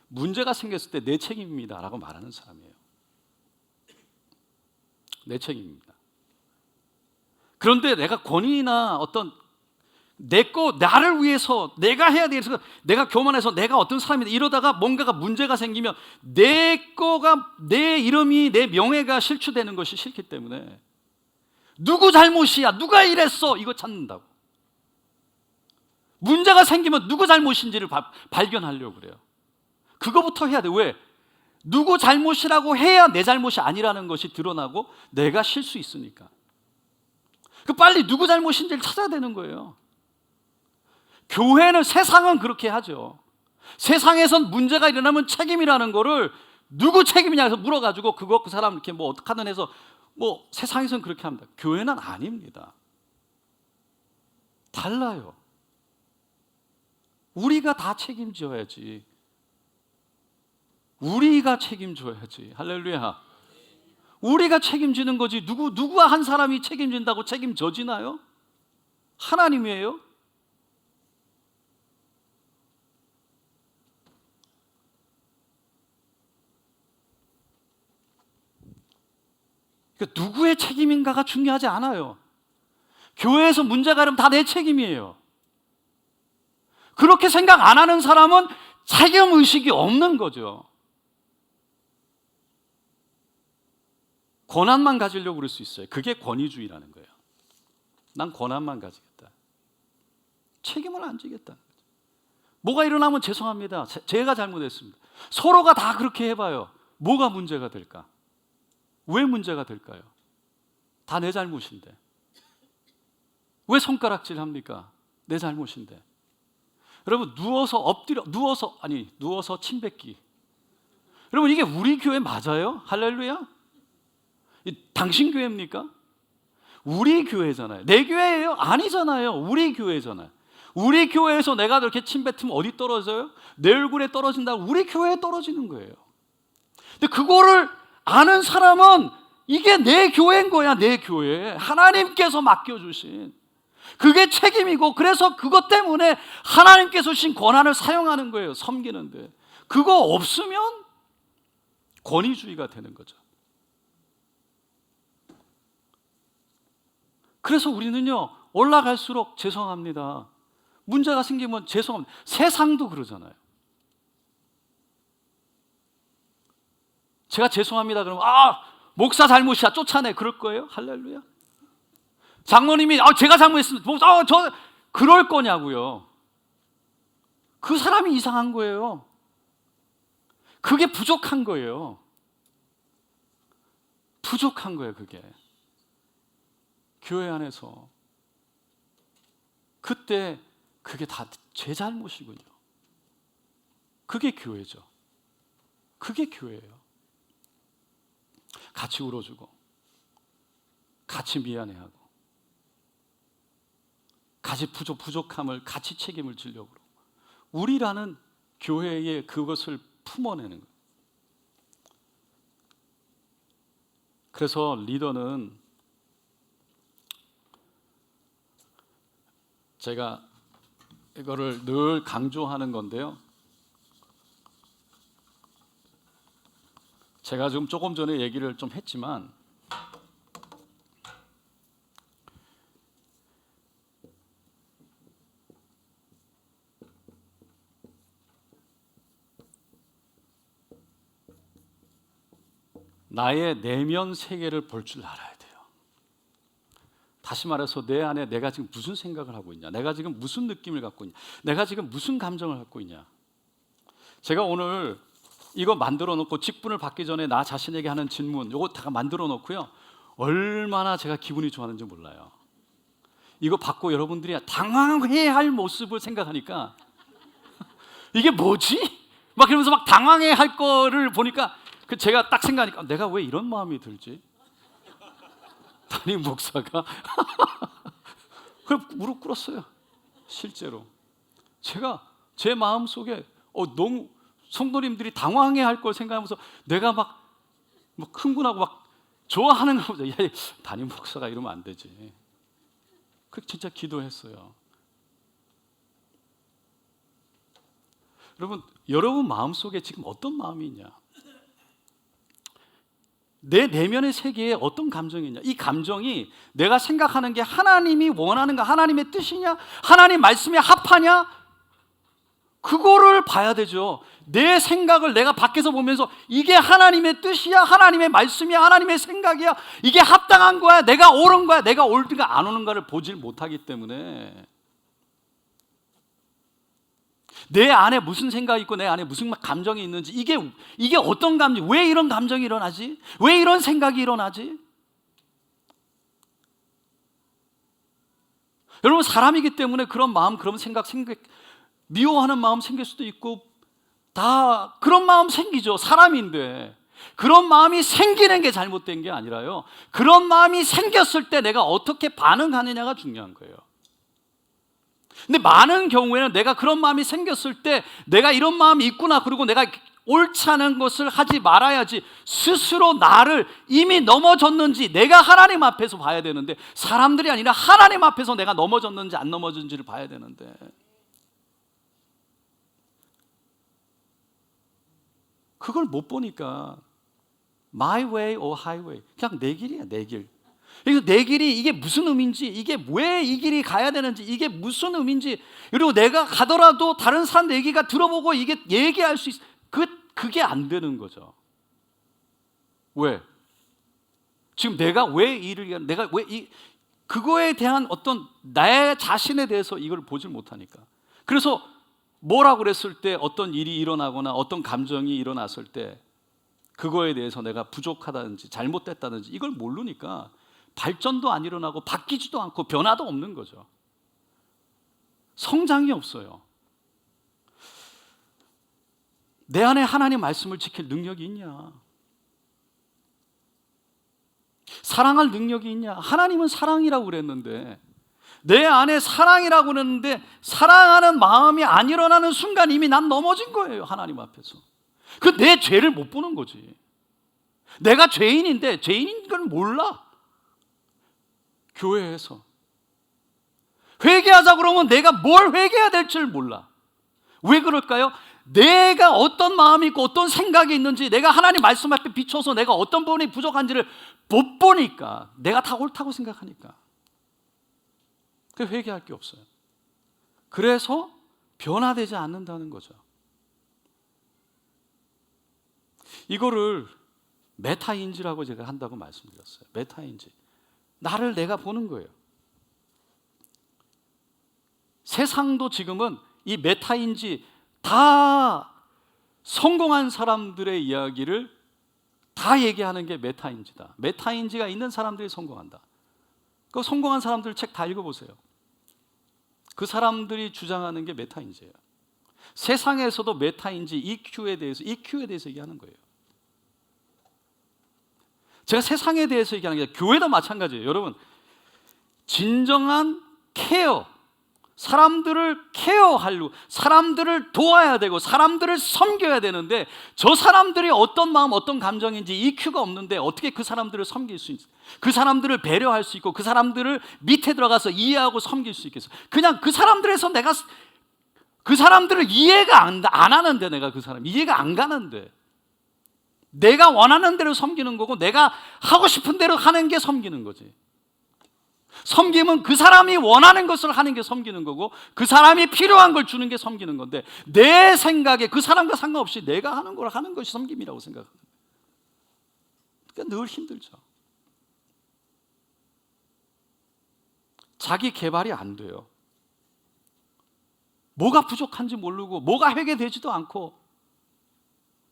문제가 생겼을 때 내 책임입니다 라고 말하는 사람이에요. 내 책임입니다. 그런데 내가 권위나 어떤 나를 위해서 내가 해야 돼서 내가 교만해서 내가 어떤 사람이다 이러다가 뭔가가 문제가 생기면 내 이름이, 내 명예가 실추되는 것이 싫기 때문에 누구 잘못이야, 누가 이랬어, 이거 찾는다고. 문제가 생기면 누구 잘못인지를 발견하려고 그래요. 그거부터 해야 돼. 왜? 누구 잘못이라고 해야 내 잘못이 아니라는 것이 드러나고 내가 쉴 수 있으니까. 빨리 누구 잘못인지를 찾아야 되는 거예요. 교회는, 세상은 그렇게 하죠. 세상에선 문제가 일어나면 책임이라는 거를 누구 책임이냐 해서 물어가지고 그 사람 이렇게 어떻게 하든 해서 세상에선 그렇게 합니다. 교회는 아닙니다. 달라요. 우리가 다 책임져야지. 우리가 책임져야지. 할렐루야. 우리가 책임지는 거지. 누구 한 사람이 책임진다고 책임져지나요? 하나님이에요. 그러니까 누구의 책임인가가 중요하지 않아요. 교회에서 문제가 일어나면 다 내 책임이에요. 그렇게 생각 안 하는 사람은 책임의식이 없는 거죠. 권한만 가지려고 그럴 수 있어요. 그게 권위주의라는 거예요. 난 권한만 가지겠다. 책임을 안 지겠다. 뭐가 일어나면 죄송합니다. 제가 잘못했습니다. 서로가 다 그렇게 해봐요. 뭐가 문제가 될까? 왜 문제가 될까요? 다 내 잘못인데. 왜 손가락질 합니까? 내 잘못인데. 여러분, 누워서 침 뱉기. 여러분, 이게 우리 교회 맞아요? 할렐루야? 당신 교회입니까? 우리 교회잖아요. 내 교회예요? 아니잖아요. 우리 교회잖아요. 우리 교회에서 내가 그렇게 침 뱉으면 어디 떨어져요? 내 얼굴에 떨어진다고 우리 교회에 떨어지는 거예요. 근데 그거를 아는 사람은 이게 내 교회인 거야. 내 교회. 하나님께서 맡겨주신 그게 책임이고, 그래서 그것 때문에 하나님께서 주신 권한을 사용하는 거예요. 섬기는데. 그거 없으면 권위주의가 되는 거죠. 그래서 우리는요, 올라갈수록 죄송합니다. 문제가 생기면 죄송합니다. 세상도 그러잖아요. 제가 죄송합니다 그러면 목사 잘못이야 쫓아내 그럴 거예요? 할렐루야. 장로님이 제가 잘못했습니다. 저 그럴 거냐고요. 그 사람이 이상한 거예요. 그게 부족한 거예요. 부족한 거예요. 그게 교회 안에서 그때 그게 다 제 잘못이군요. 그게 교회죠. 그게 교회예요. 같이 울어주고 같이 미안해하고 같이 부족함을 같이 책임을 지려고 그러고 우리라는 교회에 그것을 품어내는 거예요. 그래서 리더는 제가 이거를 늘 강조하는 건데요. 제가 지금 조금 전에 얘기를 좀 했지만 나의 내면 세계를 볼 줄 알아야 돼요. 다시 말해서 내 안에 내가 지금 무슨 생각을 하고 있냐, 내가 지금 무슨 느낌을 갖고 있냐, 내가 지금 무슨 감정을 갖고 있냐. 제가 오늘 이거 만들어 놓고 직분을 받기 전에 나 자신에게 하는 질문 이거 다 만들어 놓고요, 얼마나 제가 기분이 좋았는지 몰라요. 이거 받고 여러분들이 당황해야 할 모습을 생각하니까 이게 뭐지? 막 그러면서 막 당황해야 할 거를 보니까 제가 딱 생각하니까 내가 왜 이런 마음이 들지? 담임 목사가 그럼 무릎 꿇었어요. 실제로 제가 제 마음속에 너무 성도님들이 당황해 할 걸 생각하면서 내가 막 흥분하고 막 좋아하는 거 보자. 야, 담임 목사가 이러면 안 되지. 그 진짜 기도했어요. 여러분 마음속에 지금 어떤 마음이 있냐? 내 내면의 세계에 어떤 감정이 있냐? 이 감정이 내가 생각하는 게 하나님이 원하는가, 하나님의 뜻이냐, 하나님 말씀에 합하냐? 그거를 봐야 되죠. 내 생각을 내가 밖에서 보면서 이게 하나님의 뜻이야, 하나님의 말씀이야, 하나님의 생각이야, 이게 합당한 거야, 내가 옳은 거야, 내가 옳은가 안 옳은가를 보질 못하기 때문에 내 안에 무슨 생각이 있고 내 안에 무슨 감정이 있는지, 이게 어떤 감정, 왜 이런 감정이 일어나지? 왜 이런 생각이 일어나지? 여러분, 사람이기 때문에 그런 마음, 그런 생각, 미워하는 마음 생길 수도 있고 다 그런 마음 생기죠. 사람인데 그런 마음이 생기는 게 잘못된 게 아니라요, 그런 마음이 생겼을 때 내가 어떻게 반응하느냐가 중요한 거예요. 근데 많은 경우에는 내가 그런 마음이 생겼을 때 내가 이런 마음이 있구나, 그리고 내가 옳지 않은 것을 하지 말아야지, 스스로 나를 이미 넘어졌는지 내가 하나님 앞에서 봐야 되는데, 사람들이 아니라 하나님 앞에서 내가 넘어졌는지 안 넘어졌는지를 봐야 되는데, 그걸 못 보니까 my way or highway, 그냥 내 길이야, 내 길. 그래서 내 길이 이게 무슨 의미인지, 이게 왜 이 길이 가야 되는지, 이게 무슨 의미인지, 그리고 내가 가더라도 다른 사람 얘기가 들어보고 이게 얘기할 수 있어. 그게 안 되는 거죠. 왜? 지금 내가 왜 일을, 내가 왜 그거에 대한 어떤 내 자신에 대해서 이걸 보질 못하니까. 그래서 뭐라고 그랬을 때 어떤 일이 일어나거나 어떤 감정이 일어났을 때 그거에 대해서 내가 부족하다든지 잘못됐다든지 이걸 모르니까 발전도 안 일어나고 바뀌지도 않고 변화도 없는 거죠. 성장이 없어요. 내 안에 하나님 말씀을 지킬 능력이 있냐? 사랑할 능력이 있냐? 하나님은 사랑이라고 그랬는데 내 안에 사랑이라고 그랬는데 사랑하는 마음이 안 일어나는 순간 이미 난 넘어진 거예요. 하나님 앞에서. 그 내 죄를 못 보는 거지. 내가 죄인인데 죄인인 걸 몰라. 교회에서 회개하자 그러면 내가 뭘 회개해야 될지를 몰라. 왜 그럴까요? 내가 어떤 마음이 있고 어떤 생각이 있는지, 내가 하나님 말씀 앞에 비춰서 내가 어떤 부분이 부족한지를 못 보니까, 내가 다 옳다고 생각하니까 그 회개할 게 없어요. 그래서 변화되지 않는다는 거죠. 이거를 메타인지라고 제가 한다고 말씀드렸어요. 메타인지. 나를 내가 보는 거예요. 세상도 지금은 이 메타인지, 다 성공한 사람들의 이야기를 다 얘기하는 게 메타인지다. 메타인지가 있는 사람들이 성공한다. 그 성공한 사람들 책 다 읽어보세요. 그 사람들이 주장하는 게 메타인지예요. 세상에서도 메타인지, EQ에 대해서 얘기하는 거예요. 제가 세상에 대해서 얘기하는 게 아니라 교회도 마찬가지예요. 여러분, 진정한 케어, 사람들을 케어하려고, 사람들을 도와야 되고 사람들을 섬겨야 되는데 저 사람들이 어떤 마음, 어떤 감정인지 EQ가 없는데 어떻게 그 사람들을 섬길 수 있어요? 그 사람들을 배려할 수 있고 그 사람들을 밑에 들어가서 이해하고 섬길 수 있겠어요? 그냥 그 사람들에서 내가 그 사람들을 이해가 안 하는데, 내가 그 사람 이해가 안 가는데, 내가 원하는 대로 섬기는 거고 내가 하고 싶은 대로 하는 게 섬기는 거지. 섬김은 그 사람이 원하는 것을 하는 게 섬기는 거고 그 사람이 필요한 걸 주는 게 섬기는 건데, 내 생각에 그 사람과 상관없이 내가 하는 걸 하는 것이 섬김이라고 생각합니다. 그러니까 늘 힘들죠. 자기 개발이 안 돼요. 뭐가 부족한지 모르고 뭐가 회개되지도 않고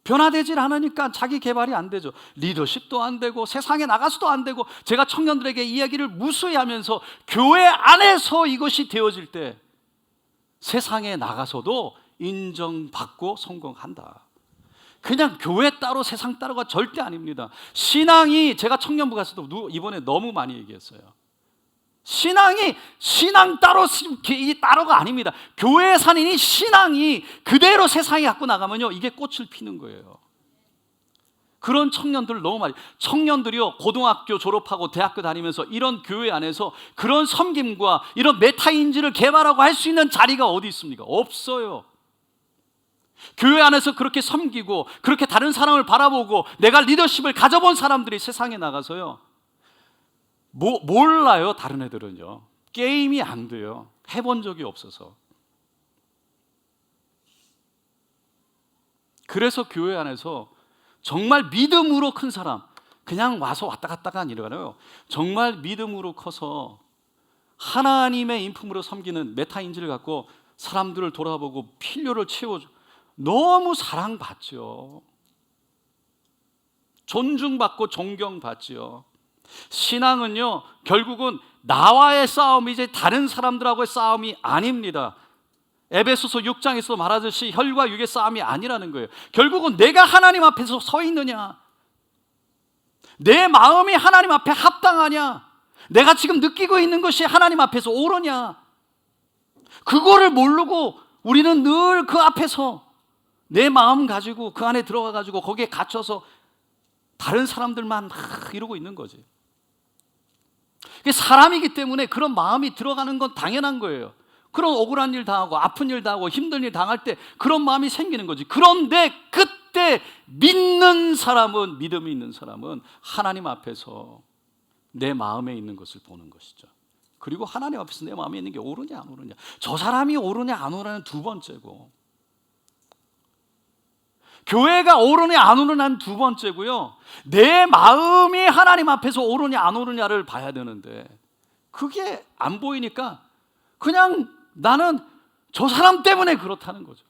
변화되질 않으니까 자기 개발이 안 되죠. 리더십도 안 되고 세상에 나가서도 안 되고, 제가 청년들에게 이야기를 무수히 하면서 교회 안에서 이것이 되어질 때 세상에 나가서도 인정받고 성공한다. 그냥 교회 따로 세상 따로가 절대 아닙니다. 신앙이, 제가 청년부 갔을 때 이번에 너무 많이 얘기했어요. 신앙이 신앙 따로 따로가 아닙니다. 교회 산인이 신앙이 그대로 세상에 갖고 나가면요 이게 꽃을 피는 거예요. 그런 청년들 너무 많이, 청년들이요 고등학교 졸업하고 대학교 다니면서 이런 교회 안에서 그런 섬김과 이런 메타인지를 개발하고 할 수 있는 자리가 어디 있습니까? 없어요. 교회 안에서 그렇게 섬기고 그렇게 다른 사람을 바라보고 내가 리더십을 가져본 사람들이 세상에 나가서요 몰라요. 다른 애들은요 게임이 안 돼요. 해본 적이 없어서. 그래서 교회 안에서 정말 믿음으로 큰 사람, 그냥 와서 왔다 갔다가 아니라요, 정말 믿음으로 커서 하나님의 인품으로 섬기는 메타인지를 갖고 사람들을 돌아보고 필요를 채워줘. 너무 사랑받죠. 존중받고 존경받지요. 신앙은요 결국은 나와의 싸움이지 다른 사람들하고의 싸움이 아닙니다. 에베소서 6장에서 말하듯이 혈과 육의 싸움이 아니라는 거예요. 결국은 내가 하나님 앞에서 서 있느냐, 내 마음이 하나님 앞에 합당하냐, 내가 지금 느끼고 있는 것이 하나님 앞에서 옳으냐, 그거를 모르고 우리는 늘 그 앞에서 내 마음 가지고 그 안에 들어가 가지고 거기에 갇혀서 다른 사람들만 막 이러고 있는 거지. 사람이기 때문에 그런 마음이 들어가는 건 당연한 거예요. 그런 억울한 일 당하고 아픈 일 당하고 힘든 일 당할 때 그런 마음이 생기는 거지. 그런데 그때 믿는 사람은, 믿음이 있는 사람은 하나님 앞에서 내 마음에 있는 것을 보는 것이죠. 그리고 하나님 앞에서 내 마음에 있는 게 옳으냐 안 옳으냐, 저 사람이 옳으냐 안 옳으냐는 두 번째고, 교회가 오르냐 안 오르냐는 두 번째고요. 내 마음이 하나님 앞에서 오르냐 안 오르냐를 봐야 되는데 그게 안 보이니까 그냥 나는 저 사람 때문에 그렇다는 거죠.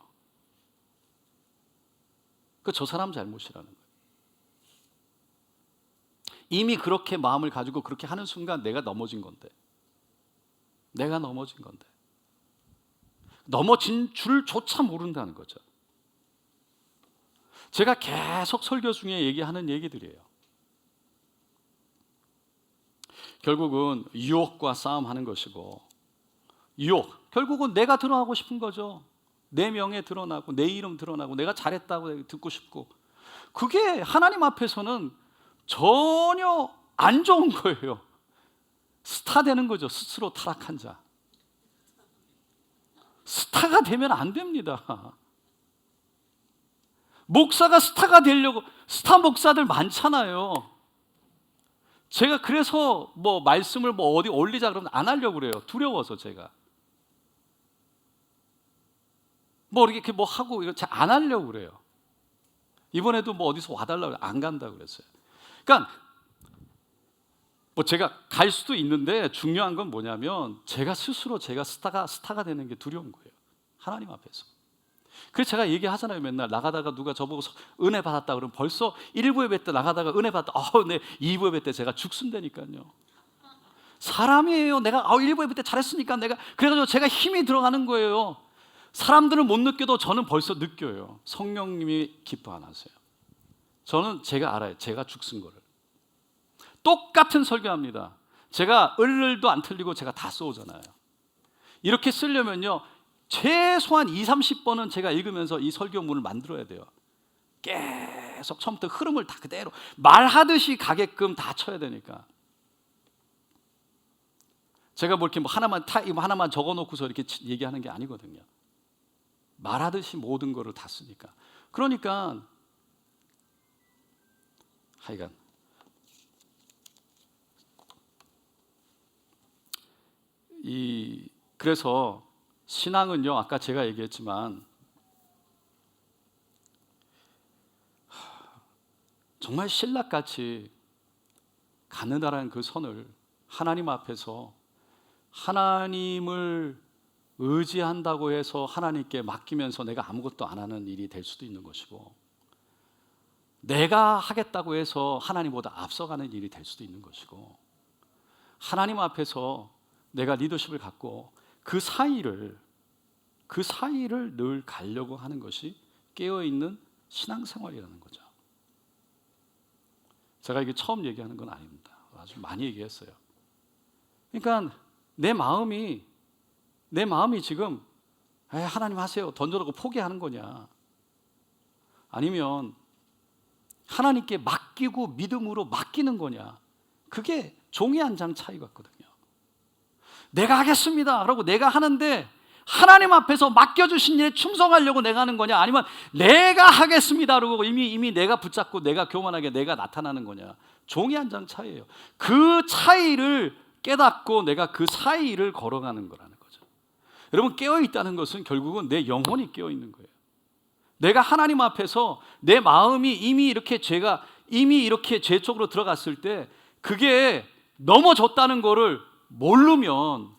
그 저 사람 잘못이라는 거예요. 이미 그렇게 마음을 가지고 그렇게 하는 순간 내가 넘어진 건데, 넘어진 줄조차 모른다는 거죠. 제가 계속 설교 중에 얘기하는 얘기들이에요. 결국은 유혹과 싸움하는 것이고, 유혹, 결국은 내가 드러나고 싶은 거죠. 내 명예 드러나고 내 이름 드러나고 내가 잘했다고 듣고 싶고, 그게 하나님 앞에서는 전혀 안 좋은 거예요. 스타 되는 거죠. 스스로 타락한 자. 스타가 되면 안 됩니다. 목사가 스타가 되려고, 스타 목사들 많잖아요. 제가 그래서 말씀을 어디 올리자 그러면 안 하려고 그래요. 두려워서 제가. 이렇게 하고 이거 잘 안 하려고 그래요. 이번에도 어디서 와달라고 안 간다고 그랬어요. 그러니까 제가 갈 수도 있는데 중요한 건 뭐냐면 제가 스스로 제가 스타가 되는 게 두려운 거예요. 하나님 앞에서. 그래서 제가 얘기하잖아요. 맨날 나가다가 누가 저보고 은혜 받았다 그러면 벌써 1부 예배 때 나가다가 은혜 받았다. 네, 2부 예배 때 제가 죽순다니까요. 사람이에요. 내가 1부 예배 때 잘했으니까 그래가지고 제가 힘이 들어가는 거예요. 사람들은 못 느껴도 저는 벌써 느껴요. 성령님이 기뻐 안 하세요. 저는 제가 알아요. 제가 죽순 거를. 똑같은 설교합니다. 제가 을을도 안 틀리고 제가 다 써오잖아요. 이렇게 쓰려면요 최소한 20-30번은 제가 읽으면서 이 설교문을 만들어야 돼요. 계속 처음부터 흐름을 다 그대로 말하듯이 가게끔 다 쳐야 되니까. 제가 이렇게 하나만 적어놓고서 이렇게 얘기하는 게 아니거든요. 말하듯이 모든 거를 다 쓰니까. 그러니까 하여간 그래서 신앙은요, 아까 제가 얘기했지만 정말 신락같이 가느다라는 그 선을 하나님 앞에서 하나님을 의지한다고 해서 하나님께 맡기면서 내가 아무것도 안 하는 일이 될 수도 있는 것이고, 내가 하겠다고 해서 하나님보다 앞서가는 일이 될 수도 있는 것이고, 하나님 앞에서 내가 리더십을 갖고 그 사이를 늘 가려고 하는 것이 깨어있는 신앙생활이라는 거죠. 제가 이게 처음 얘기하는 건 아닙니다. 아주 많이 얘기했어요. 그러니까 내 마음이 지금 하나님 하세요 던져놓고 포기하는 거냐, 아니면 하나님께 맡기고 믿음으로 맡기는 거냐, 그게 종이 한 장 차이 같거든요. 내가 하겠습니다 그러고 내가 하는데 하나님 앞에서 맡겨주신 일에 충성하려고 내가 하는 거냐, 아니면 내가 하겠습니다 그러고 이미 내가 붙잡고 내가 교만하게 내가 나타나는 거냐, 종이 한 장 차이예요. 그 차이를 깨닫고 내가 그 사이를 걸어가는 거라는 거죠. 여러분, 깨어있다는 것은 결국은 내 영혼이 깨어있는 거예요. 내가 하나님 앞에서 내 마음이 이미 이렇게 죄 쪽으로 들어갔을 때 그게 넘어졌다는 거를 모르면,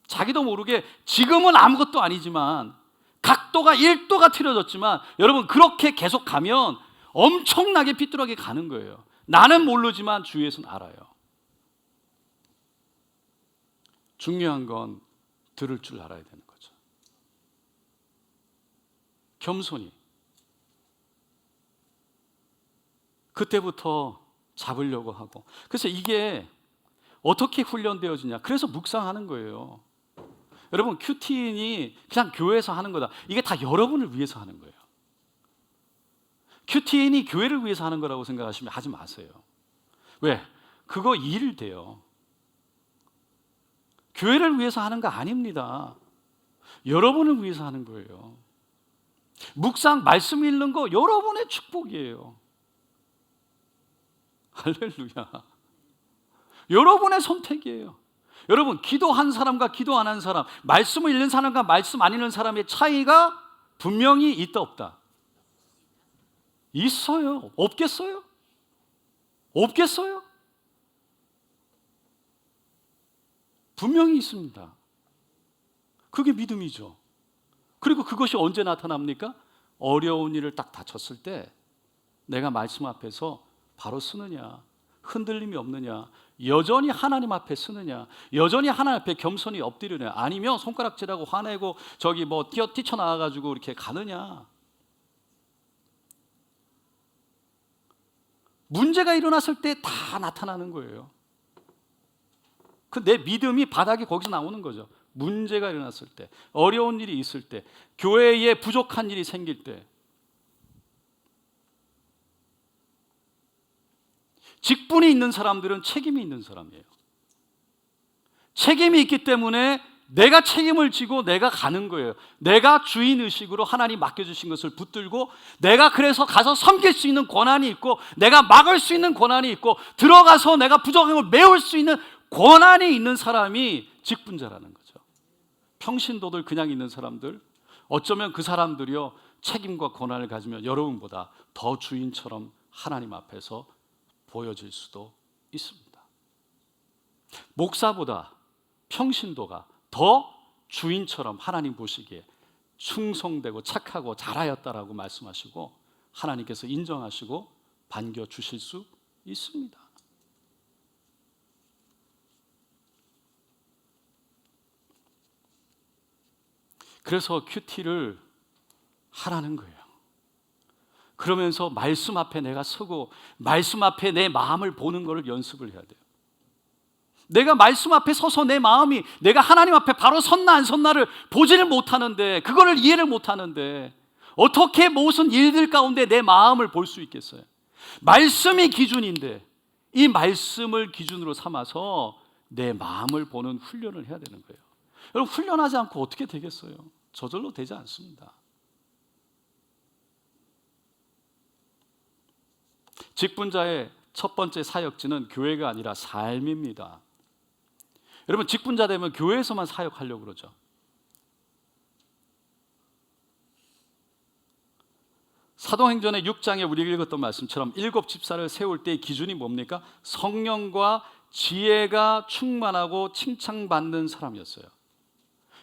자기도 모르게 지금은 아무것도 아니지만 각도가 1도가 틀어졌지만, 여러분 그렇게 계속 가면 엄청나게 삐뚤하게 가는 거예요. 나는 모르지만 주 예수는 알아요. 중요한 건 들을 줄 알아야 되는 거죠. 겸손히. 그때부터 잡으려고 하고. 그래서 이게 어떻게 훈련되어지냐, 그래서 묵상하는 거예요. 여러분, 큐티인이 그냥 교회에서 하는 거다, 이게 다 여러분을 위해서 하는 거예요. 큐티인이 교회를 위해서 하는 거라고 생각하시면 하지 마세요. 왜? 그거 일 돼요. 교회를 위해서 하는 거 아닙니다. 여러분을 위해서 하는 거예요. 묵상 말씀 읽는 거 여러분의 축복이에요. 할렐루야. 여러분의 선택이에요. 여러분, 기도한 사람과 기도 안 한 사람, 말씀을 읽는 사람과 말씀 안 읽는 사람의 차이가 분명히 있다 없다? 있어요. 없겠어요? 없겠어요? 분명히 있습니다. 그게 믿음이죠. 그리고 그것이 언제 나타납니까? 어려운 일을 딱 닥쳤을 때 내가 말씀 앞에서 바로 쓰느냐, 흔들림이 없느냐, 여전히 하나님 앞에 쓰느냐, 여전히 하나님 앞에 겸손히 엎드리느냐, 아니면 손가락질하고 화내고 저기 뭐 뛰쳐나와가지고 이렇게 가느냐. 문제가 일어났을 때 다 나타나는 거예요. 그 내 믿음이 바닥이 거기서 나오는 거죠. 문제가 일어났을 때, 어려운 일이 있을 때, 교회에 부족한 일이 생길 때, 직분이 있는 사람들은 책임이 있는 사람이에요. 책임이 있기 때문에 내가 책임을 지고 내가 가는 거예요. 내가 주인의식으로 하나님 맡겨주신 것을 붙들고 내가 그래서 가서 섬길 수 있는 권한이 있고 내가 막을 수 있는 권한이 있고 들어가서 내가 부족한 걸 메울 수 있는 권한이 있는 사람이 직분자라는 거죠. 평신도들 그냥 있는 사람들, 어쩌면 그 사람들이요 책임과 권한을 가지면 여러분보다 더 주인처럼 하나님 앞에서 보여질 수도 있습니다. 목사보다 평신도가 더 주인처럼 하나님 보시기에 충성되고 착하고 잘하였다라고 말씀하시고 하나님께서 인정하시고 반겨주실 수 있습니다. 그래서 큐티를 하라는 거예요. 그러면서 말씀 앞에 내가 서고 말씀 앞에 내 마음을 보는 것을 연습을 해야 돼요. 내가 말씀 앞에 서서 내 마음이 내가 하나님 앞에 바로 섰나 안 섰나를 보지를 못하는데, 그거를 이해를 못하는데 어떻게 무슨 일들 가운데 내 마음을 볼 수 있겠어요? 말씀이 기준인데 이 말씀을 기준으로 삼아서 내 마음을 보는 훈련을 해야 되는 거예요. 여러분, 훈련하지 않고 어떻게 되겠어요? 저절로 되지 않습니다. 직분자의 첫 번째 사역지는 교회가 아니라 삶입니다. 여러분, 직분자 되면 교회에서만 사역하려고 그러죠. 사도행전의 6장에 우리가 읽었던 말씀처럼 7 집사를 세울 때의 기준이 뭡니까? 성령과 지혜가 충만하고 칭찬받는 사람이었어요.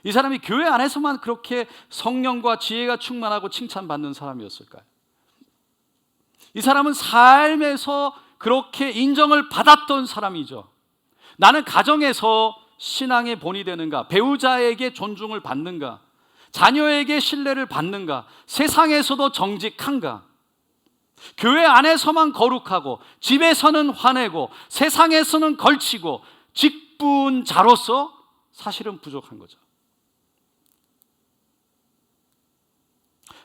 이 사람이 교회 안에서만 그렇게 성령과 지혜가 충만하고 칭찬받는 사람이었을까요? 이 사람은 삶에서 그렇게 인정을 받았던 사람이죠. 나는 가정에서 신앙의 본이 되는가? 배우자에게 존중을 받는가? 자녀에게 신뢰를 받는가? 세상에서도 정직한가? 교회 안에서만 거룩하고 집에서는 화내고 세상에서는 걸치고 직분자로서 사실은 부족한 거죠.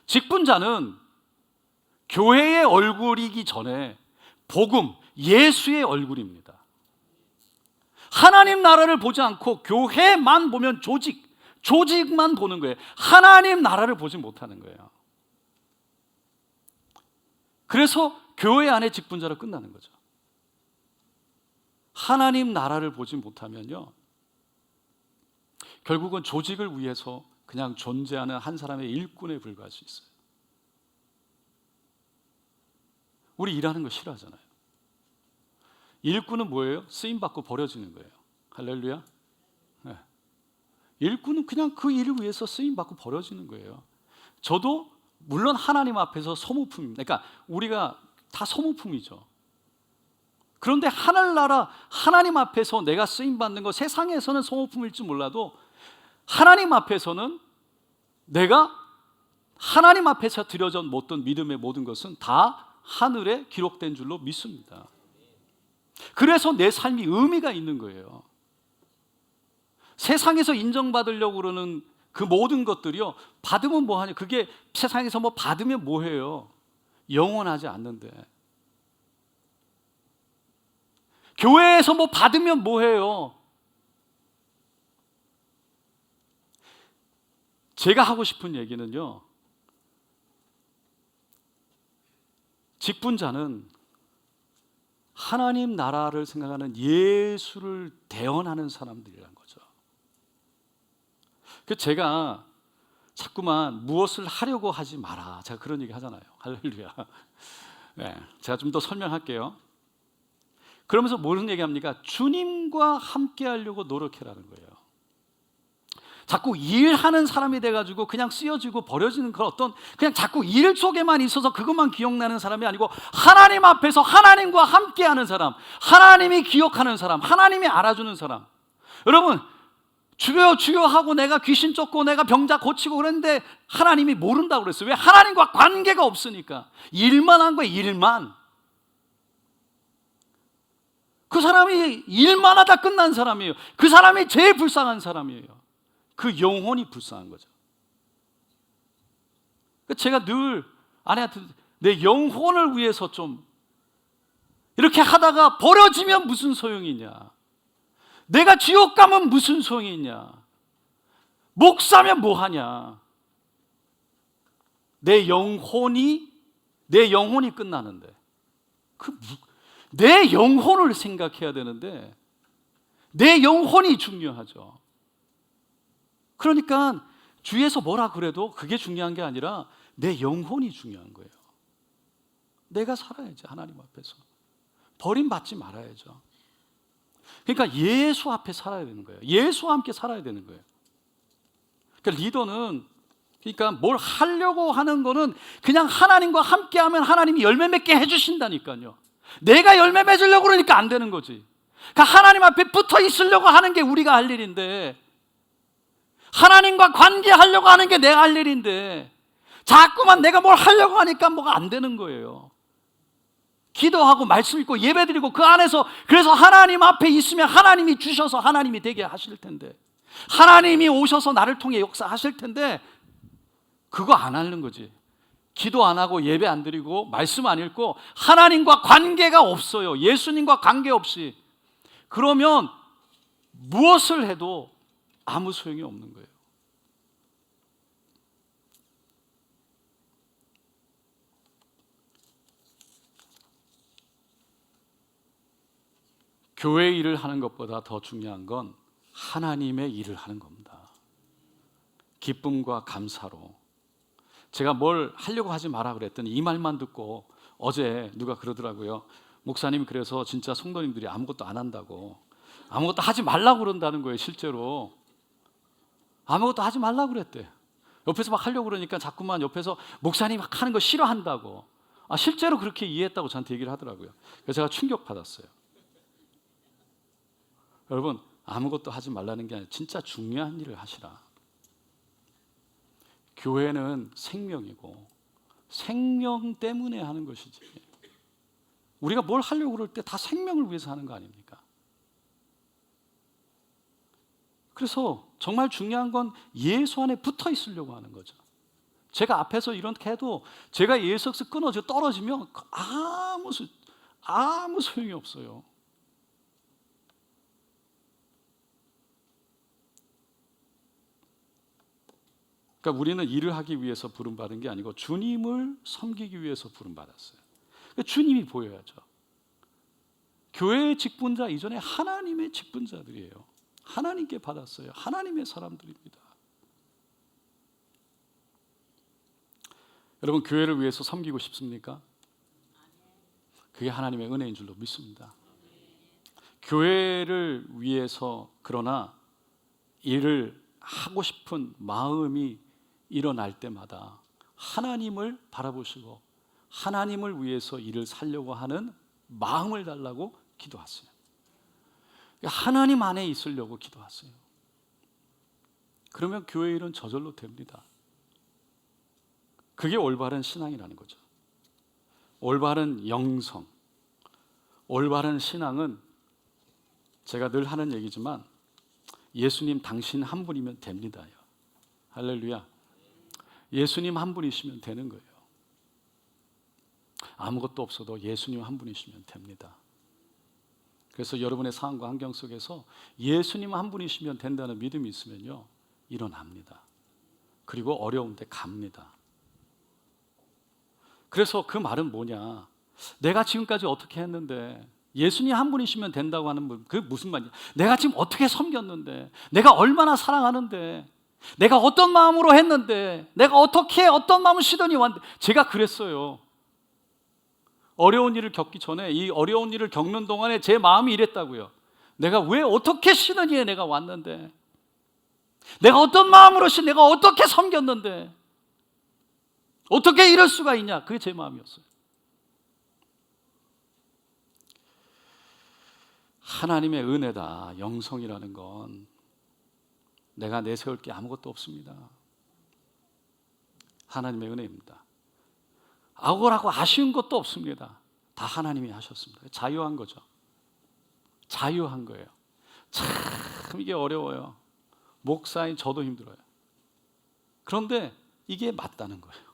직분자는 교회의 얼굴이기 전에 복음, 예수의 얼굴입니다. 하나님 나라를 보지 않고 교회만 보면 조직만 보는 거예요. 하나님 나라를 보지 못하는 거예요. 그래서 교회 안에 직분자로 끝나는 거죠. 하나님 나라를 보지 못하면요, 결국은 조직을 위해서 그냥 존재하는 한 사람의 일꾼에 불과할 수 있어요. 우리 일하는 거 싫어하잖아요. 일꾼은 뭐예요? 쓰임받고 버려지는 거예요. 할렐루야. 네. 일꾼은 그냥 그 일을 위해서 쓰임받고 버려지는 거예요. 저도 물론 하나님 앞에서 소모품입니다. 그러니까 우리가 다 소모품이죠. 그런데 하늘나라 하나님 앞에서 내가 쓰임받는 거, 세상에서는 소모품일지 몰라도 하나님 앞에서는 내가 하나님 앞에서 드려져 못던 믿음의 모든 것은 다 하늘에 기록된 줄로 믿습니다. 그래서 내 삶이 의미가 있는 거예요. 세상에서 인정받으려고 그러는 그 모든 것들이요, 받으면 뭐하냐? 그게 세상에서 뭐 받으면 뭐해요? 영원하지 않는데. 교회에서 뭐 받으면 뭐해요? 제가 하고 싶은 얘기는요, 직분자는 하나님 나라를 생각하는 예수를 대언하는 사람들이라는 거죠. 제가 자꾸만 무엇을 하려고 하지 마라. 제가 그런 얘기 하잖아요. 할렐루야. 네, 제가 좀 더 설명할게요. 그러면서 무슨 얘기합니까? 주님과 함께 하려고 노력해라는 거예요. 자꾸 일하는 사람이 돼가지고 그냥 쓰여지고 버려지는 그런 어떤 그냥 자꾸 일 속에만 있어서 그것만 기억나는 사람이 아니고 하나님 앞에서 하나님과 함께하는 사람, 하나님이 기억하는 사람, 하나님이 알아주는 사람. 여러분, 주여 주여 하고 내가 귀신 쫓고 내가 병자 고치고 그랬는데 하나님이 모른다고 그랬어요. 왜? 하나님과 관계가 없으니까. 일만 한 거예요. 일만. 그 사람이 일만 하다 끝난 사람이에요. 그 사람이 제일 불쌍한 사람이에요. 그 영혼이 불쌍한 거죠. 제가 늘 아내한테 내 영혼을 위해서 좀 이렇게 하다가 버려지면 무슨 소용이 있냐, 내가 지옥 가면 무슨 소용이 있냐, 목사면 뭐하냐, 내 영혼이 끝나는데 내 영혼을 생각해야 되는데 내 영혼이 중요하죠. 그러니까 주위에서 뭐라 그래도 그게 중요한 게 아니라 내 영혼이 중요한 거예요. 내가 살아야지. 하나님 앞에서 버림받지 말아야죠. 그러니까 예수 앞에 살아야 되는 거예요. 예수와 함께 살아야 되는 거예요. 그러니까 리더는 그러니까 뭘 하려고 하는 거는 그냥 하나님과 함께하면 하나님이 열매 맺게 해주신다니까요. 내가 열매 맺으려고 그러니까 안 되는 거지. 그러니까 하나님 앞에 붙어 있으려고 하는 게 우리가 할 일인데, 하나님과 관계하려고 하는 게 내가 할 일인데 자꾸만 내가 뭘 하려고 하니까 뭐가 안 되는 거예요. 기도하고 말씀 읽고 예배드리고 그 안에서 그래서 하나님 앞에 있으면 하나님이 주셔서 하나님이 되게 하실 텐데, 하나님이 오셔서 나를 통해 역사하실 텐데 그거 안 하는 거지. 기도 안 하고 예배 안 드리고 말씀 안 읽고 하나님과 관계가 없어요. 예수님과 관계 없이. 그러면 무엇을 해도 아무 소용이 없는 거예요. 교회 일을 하는 것보다 더 중요한 건 하나님의 일을 하는 겁니다. 기쁨과 감사로. 제가 뭘 하려고 하지 마라 그랬더니 이 말만 듣고 어제 누가 그러더라고요. 목사님, 그래서 진짜 성도님들이 아무것도 안 한다고, 아무것도 하지 말라고 그런다는 거예요. 실제로 아무것도 하지 말라고 그랬대. 옆에서 막 하려고 그러니까 자꾸만 옆에서 목사님 막 하는 거 싫어한다고. 실제로 그렇게 이해했다고 저한테 얘기를 하더라고요. 그래서 제가 충격받았어요. 여러분, 아무것도 하지 말라는 게 아니라 진짜 중요한 일을 하시라. 교회는 생명이고 생명 때문에 하는 것이지, 우리가 뭘 하려고 그럴 때 다 생명을 위해서 하는 거 아닙니까? 그래서 정말 중요한 건 예수 안에 붙어 있으려고 하는 거죠. 제가 앞에서 이렇게 해도 제가 예수에서 끊어져 떨어지면 아무 소용이 없어요. 그러니까 우리는 일을 하기 위해서 부름받은 게 아니고 주님을 섬기기 위해서 부름받았어요. 그러니까 주님이 보여야죠. 교회의 직분자 이전에 하나님의 직분자들이에요. 하나님께 받았어요. 하나님의 사람들입니다. 여러분, 교회를 위해서 섬기고 싶습니까? 그게 하나님의 은혜인 줄로 믿습니다. 교회를 위해서 그러나 일을 하고 싶은 마음이 일어날 때마다 하나님을 바라보시고 하나님을 위해서 일을 살려고 하는 마음을 달라고 기도하세요. 하나님 안에 있으려고 기도하세요. 그러면 교회 일은 저절로 됩니다. 그게 올바른 신앙이라는 거죠. 올바른 영성, 올바른 신앙은 제가 늘 하는 얘기지만 예수님 당신 한 분이면 됩니다. 할렐루야. 예수님 한 분이시면 되는 거예요. 아무것도 없어도 예수님 한 분이시면 됩니다. 그래서 여러분의 상황과 환경 속에서 예수님 한 분이시면 된다는 믿음이 있으면요, 일어납니다. 그리고 어려운데 갑니다. 그래서 그 말은 뭐냐, 내가 지금까지 어떻게 했는데 예수님 한 분이시면 된다고 하는 그게 무슨 말이냐, 내가 지금 어떻게 섬겼는데, 내가 얼마나 사랑하는데 내가 어떤 마음으로 했는데, 내가 어떻게 어떤 마음을 시더니 왔는데. 제가 그랬어요. 어려운 일을 겪기 전에, 이 어려운 일을 겪는 동안에 제 마음이 이랬다고요. 내가 왜 어떻게 시더니 내가 왔는데, 내가 어떤 마음으로 내가 어떻게 섬겼는데 어떻게 이럴 수가 있냐. 그게 제 마음이었어요. 하나님의 은혜다. 영성이라는 건 내가 내세울 게 아무것도 없습니다. 하나님의 은혜입니다. 억울하고 아쉬운 것도 없습니다. 다 하나님이 하셨습니다. 자유한 거죠. 자유한 거예요. 참 이게 어려워요. 목사인 저도 힘들어요. 그런데 이게 맞다는 거예요.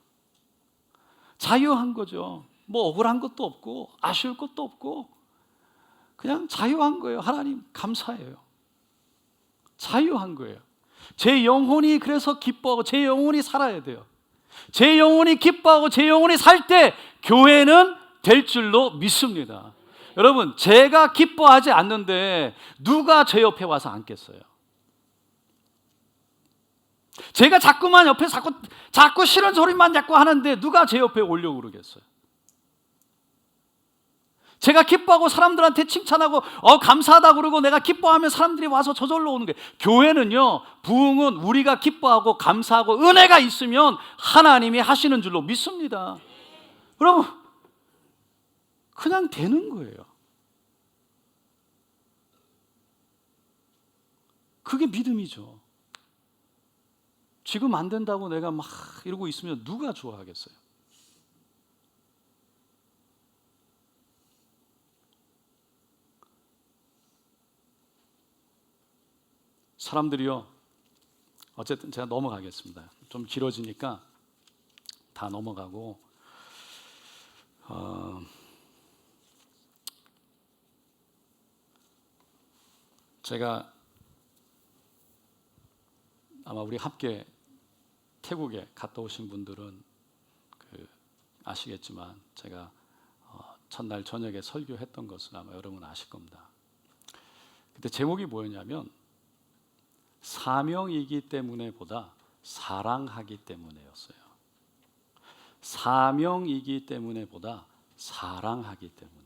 자유한 거죠. 뭐 억울한 것도 없고 아쉬울 것도 없고 그냥 자유한 거예요. 하나님 감사해요. 자유한 거예요. 제 영혼이 그래서 기뻐하고 제 영혼이 살아야 돼요. 제 영혼이 기뻐하고 제 영혼이 살 때 교회는 될 줄로 믿습니다. 여러분, 제가 기뻐하지 않는데 누가 제 옆에 와서 앉겠어요? 제가 자꾸만 옆에 자꾸 싫은 소리만 자꾸 하는데 누가 제 옆에 오려고 그러겠어요? 제가 기뻐하고 사람들한테 칭찬하고 감사하다 그러고 내가 기뻐하면 사람들이 와서 저절로 오는 거예요. 교회는요, 부흥은 우리가 기뻐하고 감사하고 은혜가 있으면 하나님이 하시는 줄로 믿습니다. 여러분, 그냥 되는 거예요. 그게 믿음이죠. 지금 안 된다고 내가 막 이러고 있으면 누가 좋아하겠어요? 사람들이요, 어쨌든 제가 넘어가겠습니다. 좀 길어지니까 다 넘어가고, 제가 아마 우리 함께 태국에 갔다 오신 분들은 아시겠지만 제가 첫날 저녁에 설교했던 것을 아마 여러분 아실 겁니다. 그때 제목이 뭐였냐면 사명이기 때문에 보다 사랑하기 때문에였어요. 사명이기 때문에 보다 사랑하기 때문에.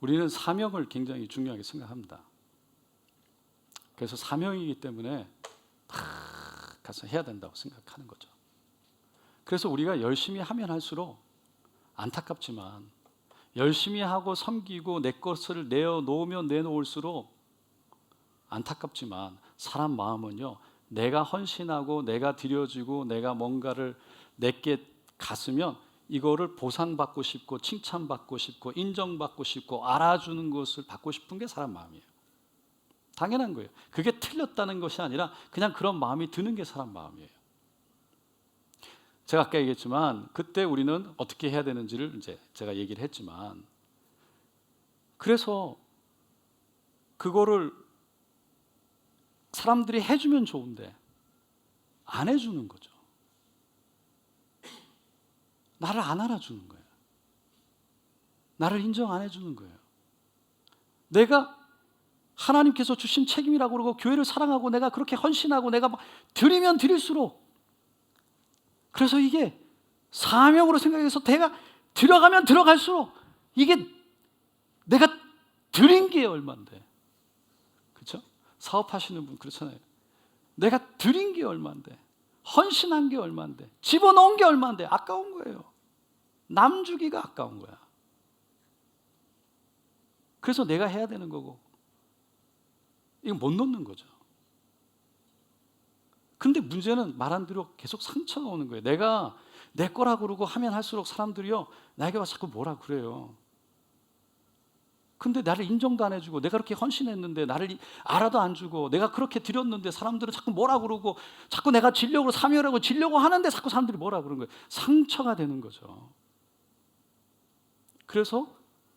우리는 사명을 굉장히 중요하게 생각합니다. 그래서 사명이기 때문에 가서 해야 된다고 생각하는 거죠. 그래서 우리가 열심히 하면 할수록 안타깝지만 열심히 하고 섬기고 내 것을 내어놓으면 내놓을수록 안타깝지만 사람 마음은요, 내가 헌신하고 내가 드려지고 내가 뭔가를 내게 갔으면 이거를 보상받고 싶고 칭찬받고 싶고 인정받고 싶고 알아주는 것을 받고 싶은 게 사람 마음이에요. 당연한 거예요. 그게 틀렸다는 것이 아니라 그냥 그런 마음이 드는 게 사람 마음이에요. 제가 아까 얘기했지만 그때 우리는 어떻게 해야 되는지를 이제 제가 얘기를 했지만, 그래서 그거를 사람들이 해주면 좋은데 안 해주는 거죠. 나를 안 알아주는 거예요. 나를 인정 안 해주는 거예요. 내가 하나님께서 주신 책임이라고 그러고 교회를 사랑하고 내가 그렇게 헌신하고 내가 막 드리면 드릴수록, 그래서 이게 사명으로 생각해서 내가 들어가면 들어갈수록 이게 내가 드린 게 얼만데, 그렇죠? 사업하시는 분 그렇잖아요. 내가 드린 게 얼만데, 헌신한 게 얼만데, 집어넣은 게 얼만데 아까운 거예요. 남 주기가 아까운 거야. 그래서 내가 해야 되는 거고 이거 못 넣는 거죠. 근데 문제는 말한 대로 계속 상처가 오는 거예요. 내가 내 거라 그러고 하면 할수록 사람들이요, 나에게 와서 자꾸 뭐라 그래요. 근데 나를 인정도 안 해주고 내가 그렇게 헌신했는데 나를 알아도 안 주고 내가 그렇게 드렸는데 사람들은 자꾸 뭐라 그러고 자꾸 내가 지려고 사명하고 지려고 하는데 자꾸 사람들이 뭐라 그러는 거예요. 상처가 되는 거죠. 그래서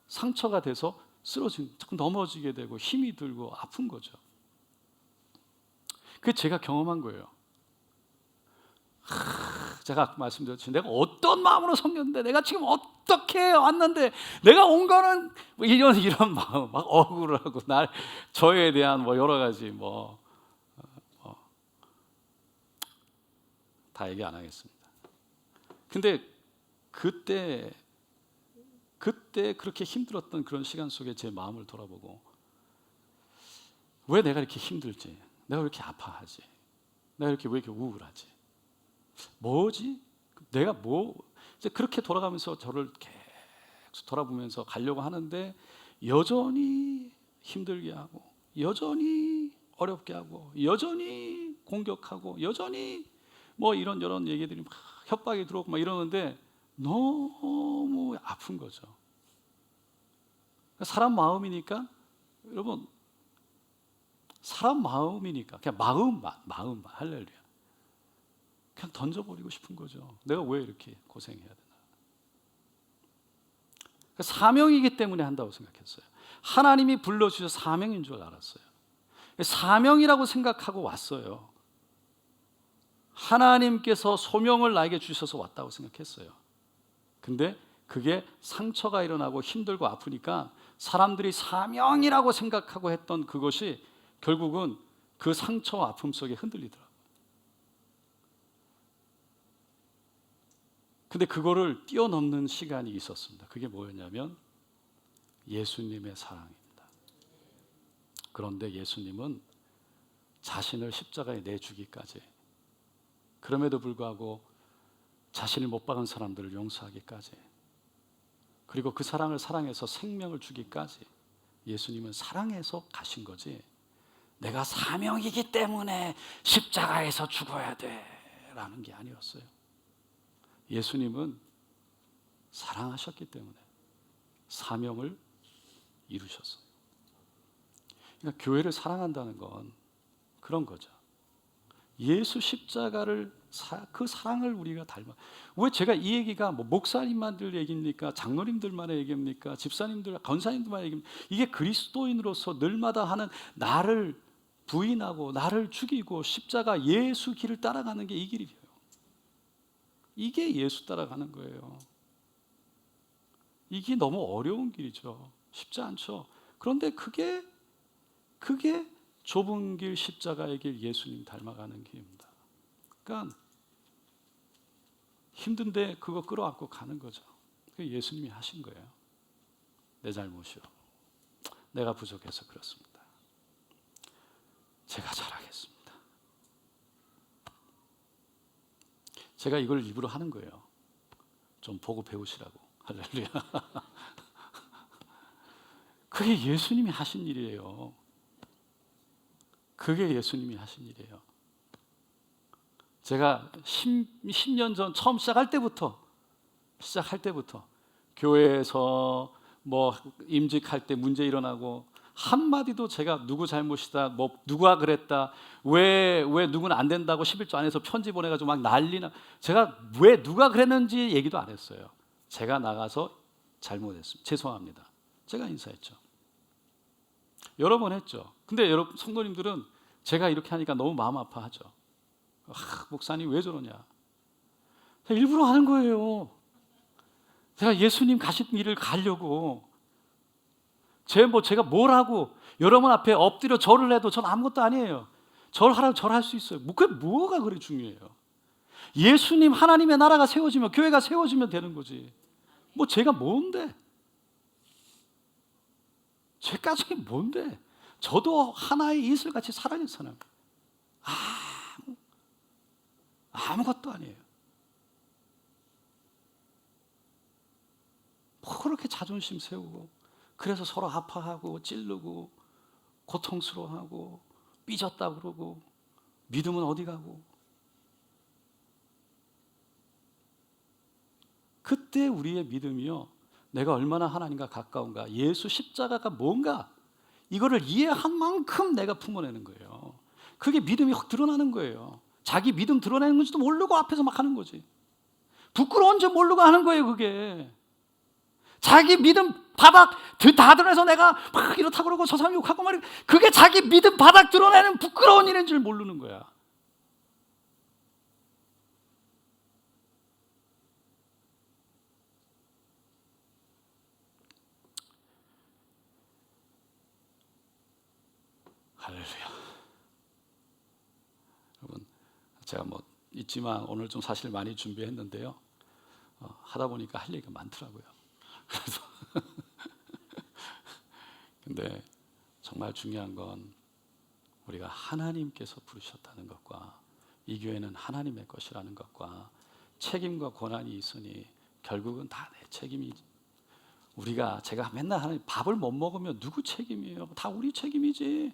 상처가 돼서 자꾸 넘어지게 되고 힘이 들고 아픈 거죠. 그게 제가 경험한 거예요. 제가 말씀드렸지, 내가 어떤 마음으로 섬겼는데, 내가 지금 어떻게 왔는데, 내가 온 거는 이런 마음, 막 억울하고 저에 대한 여러 가지 다 얘기 안 하겠습니다. 근데 그때 그렇게 힘들었던 그런 시간 속에 제 마음을 돌아보고, 왜 내가 이렇게 힘들지? 내가 왜 이렇게 아파하지? 내가 왜 이렇게 우울하지? 뭐지? 내가 이제 그렇게 돌아가면서 저를 계속 돌아보면서 가려고 하는데, 여전히 힘들게 하고, 여전히 어렵게 하고, 여전히 공격하고, 여전히 뭐 이런저런 얘기들이 막 협박이 들어오고 막 이러는데 너무 아픈 거죠. 사람 마음이니까, 여러분, 사람 마음이니까 그냥 마음만 할렐루야, 그냥 던져버리고 싶은 거죠. 내가 왜 이렇게 고생해야 되나. 사명이기 때문에 한다고 생각했어요. 하나님이 불러주셔서 사명인 줄 알았어요. 사명이라고 생각하고 왔어요. 하나님께서 소명을 나에게 주셔서 왔다고 생각했어요. 근데 그게 상처가 일어나고 힘들고 아프니까 사람들이 사명이라고 생각하고 했던 그것이 결국은 그 상처와 아픔 속에 흔들리더라고요. 근데 그거를 뛰어넘는 시간이 있었습니다. 그게 뭐였냐면 예수님의 사랑입니다. 그런데 예수님은 자신을 십자가에 내주기까지, 그럼에도 불구하고 자신을 못 박은 사람들을 용서하기까지, 그리고 그 사랑을 사랑해서 생명을 주기까지, 예수님은 사랑해서 가신 거지, 내가 사명이기 때문에 십자가에서 죽어야 돼 라는 게 아니었어요. 예수님은 사랑하셨기 때문에 사명을 이루셨어요. 그러니까 교회를 사랑한다는 건 그런 거죠. 예수 십자가를 그 사랑을 우리가 닮아. 왜 제가 이 얘기가 뭐 목사님만들 얘기입니까? 장로님들만의 얘기입니까? 집사님들, 권사님들만의 얘기입니까? 이게 그리스도인으로서 늘마다 하는, 나를 부인하고 나를 죽이고 십자가 예수 길을 따라가는 게 이 길이에요. 이게 예수 따라가는 거예요. 이게 너무 어려운 길이죠. 쉽지 않죠. 그런데 그게 좁은 길, 십자가의 길, 예수님 닮아가는 길입니다. 그러니까 힘든데 그거 끌어안고 가는 거죠. 그게 예수님이 하신 거예요. 내 잘못이요, 내가 부족해서 그렇습니다. 제가 잘하겠습니다. 제가 이걸 일부러 하는 거예요. 좀 보고 배우시라고. 할렐루야. 그게 예수님이 하신 일이에요. 그게 예수님이 하신 일이에요. 제가 10년 전 처음 시작할 때부터 교회에서 뭐 임직할 때 문제 일어나고, 한마디도 제가 누구 잘못이다, 뭐 누가 그랬다, 왜 누구는 안 된다고 11조 안에서 편지 보내가지고 막 난리나, 제가 왜 누가 그랬는지 얘기도 안 했어요. 제가 나가서 잘못했습니다, 죄송합니다, 제가 인사했죠. 여러 번 했죠. 근데 여러분 성도님들은 제가 이렇게 하니까 너무 마음 아파하죠. 목사님 왜 저러냐. 일부러 하는 거예요. 제가 예수님 가신 길을 가려고. 제가 뭘 하고 여러분 앞에 엎드려 절을 해도 전 아무것도 아니에요. 절하라고 절할 수 있어요. 그게 뭐가 그리 중요해요. 예수님 하나님의 나라가 세워지면, 교회가 세워지면 되는 거지. 뭐 제가 뭔데? 제까지 뭔데? 저도 하나의 이슬같이 살아있는 사람, 아무것도 아니에요. 뭐 그렇게 자존심 세우고, 그래서 서로 아파하고 찌르고 고통스러워하고 삐졌다 그러고, 믿음은 어디 가고. 그때 우리의 믿음이요, 내가 얼마나 하나님과 가까운가, 예수 십자가가 뭔가, 이거를 이해한 만큼 내가 품어내는 거예요. 그게 믿음이 확 드러나는 거예요. 자기 믿음 드러내는 건지도 모르고 앞에서 막 하는 거지. 부끄러운 줄 모르고 하는 거예요. 그게 자기 믿음 바닥 다 드러내서 내가 막 이렇다 그러고 저 사람 욕하고 말이야, 그게 자기 믿음 바닥 드러내는 부끄러운 일인 줄 모르는 거야. 할렐루야. 여러분, 제가 뭐 있지만 오늘 좀 사실 많이 준비했는데요. 하다 보니까 할 얘기가 많더라고요. 그래서 근데 정말 중요한 건 우리가 하나님께서 부르셨다는 것과 이 교회는 하나님의 것이라는 것과 책임과 권한이 있으니 결국은 다 내 책임이지. 제가 맨날 하나님 밥을 못 먹으면 누구 책임이에요? 다 우리 책임이지.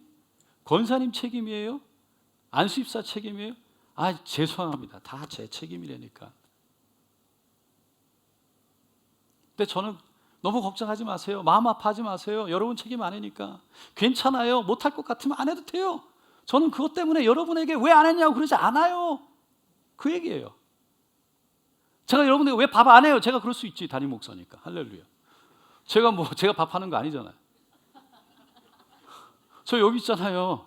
권사님 책임이에요? 안수집사 책임이에요? 죄송합니다. 다 제 책임이라니까. 근데 저는 너무 걱정하지 마세요. 마음 아파하지 마세요. 여러분 책임 아니니까. 괜찮아요. 못할 것 같으면 안 해도 돼요. 저는 그것 때문에 여러분에게 왜 안 했냐고 그러지 않아요. 그 얘기예요. 제가 여러분에게 왜 밥 안 해요? 제가 그럴 수 있지. 담임 목사니까. 할렐루야. 제가 밥하는 거 아니잖아요. 저 여기 있잖아요.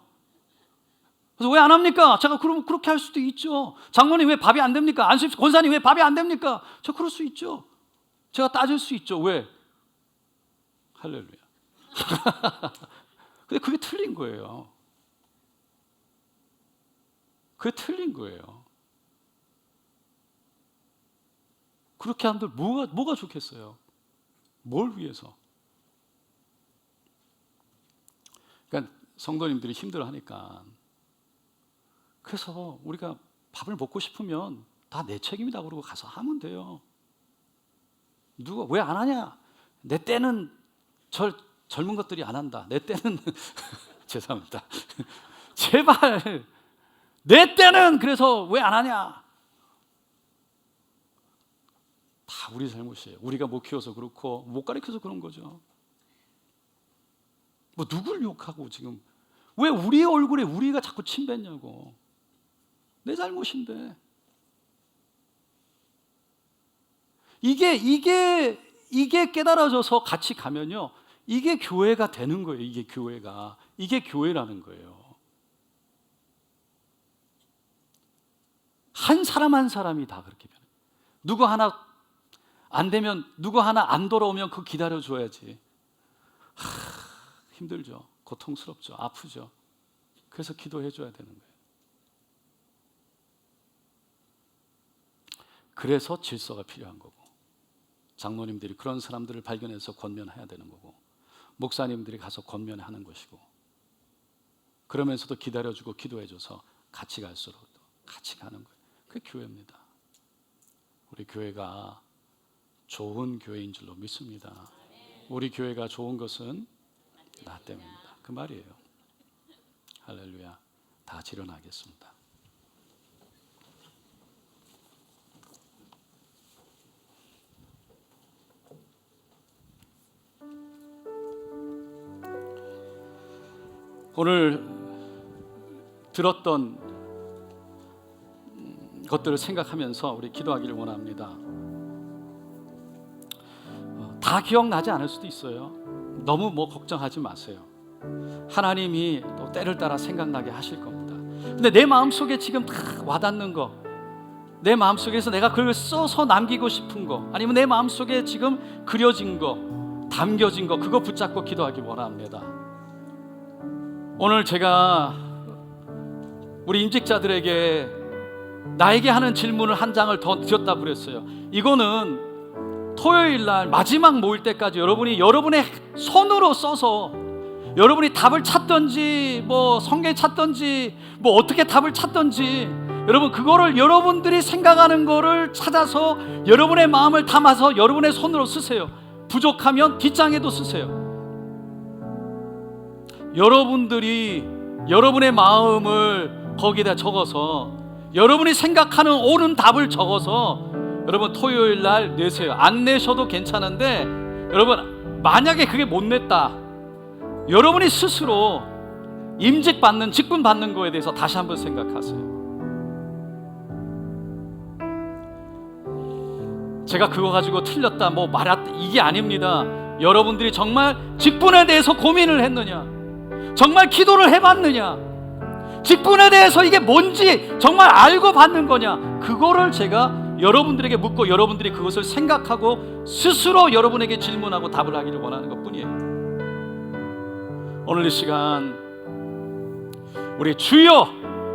그래서 왜 안 합니까? 제가 그러면 그렇게 할 수도 있죠. 장모님 왜 밥이 안 됩니까? 안수집 권사님 왜 밥이 안 됩니까? 저 그럴 수 있죠. 제가 따질 수 있죠. 왜? 할렐루야. 근데 그게 틀린 거예요. 그게 틀린 거예요. 그렇게 한들 뭐가 좋겠어요? 뭘 위해서? 그러니까 성도님들이 힘들어하니까 그래서 우리가 밥을 먹고 싶으면 다 내 책임이다 그러고 가서 하면 돼요. 누가 왜 안 하냐? 내 때는 젊은 것들이 안 한다. 내 때는 죄송합니다. 제발 내 때는 그래서 왜 안 하냐? 다 우리 잘못이에요. 우리가 못 키워서 그렇고 못 가르쳐서 그런 거죠. 뭐 누굴 욕하고 지금 왜 우리 얼굴에 우리가 자꾸 침 뱉냐고. 내 잘못인데. 이게 깨달아져서 같이 가면요. 이게 교회가 되는 거예요. 이게 교회라는 거예요. 한 사람 한 사람이 다 그렇게 변해요. 누구 하나 안 되면, 누구 하나 안 돌아오면 그거 기다려줘야지. 힘들죠. 고통스럽죠. 아프죠. 그래서 기도해줘야 되는 거예요. 그래서 질서가 필요한 거고, 장로님들이 그런 사람들을 발견해서 권면해야 되는 거고, 목사님들이 가서 권면하는 것이고, 그러면서도 기다려주고 기도해줘서 같이 갈수록 같이 가는 거예요. 그게 교회입니다. 우리 교회가 좋은 교회인 줄로 믿습니다. 우리 교회가 좋은 것은 나 때문입니다. 그 말이에요. 할렐루야. 다 같이 일어나겠습니다. 오늘 들었던 것들을 생각하면서 우리 기도하기를 원합니다. 다 기억나지 않을 수도 있어요. 너무 걱정하지 마세요. 하나님이 또 때를 따라 생각나게 하실 겁니다. 근데 내 마음속에 지금 다 와닿는 거, 내 마음속에서 내가 그걸 써서 남기고 싶은 거, 아니면 내 마음속에 지금 그려진 거, 담겨진 거, 그거 붙잡고 기도하기 원합니다. 오늘 제가 우리 임직자들에게 나에게 하는 질문을 한 장을 더 드렸다 그랬어요. 이거는 토요일 날 마지막 모일 때까지 여러분이 여러분의 손으로 써서 여러분이 답을 찾든지 성경에 찾든지 어떻게 답을 찾든지, 여러분 그거를 여러분들이 생각하는 거를 찾아서 여러분의 마음을 담아서 여러분의 손으로 쓰세요. 부족하면 뒷장에도 쓰세요. 여러분들이 여러분의 마음을 거기다 적어서 여러분이 생각하는 옳은 답을 적어서 여러분 토요일 날 내세요. 안 내셔도 괜찮은데, 여러분 만약에 그게 못 냈다, 여러분이 스스로 임직 받는, 직분 받는 거에 대해서 다시 한번 생각하세요. 제가 그거 가지고 틀렸다 말았다 이게 아닙니다. 여러분들이 정말 직분에 대해서 고민을 했느냐, 정말 기도를 해봤느냐, 직분에 대해서 이게 뭔지 정말 알고 받는 거냐, 그거를 제가 여러분들에게 묻고 여러분들이 그것을 생각하고 스스로 여러분에게 질문하고 답을 하기를 원하는 것뿐이에요. 오늘 이 시간 우리 주여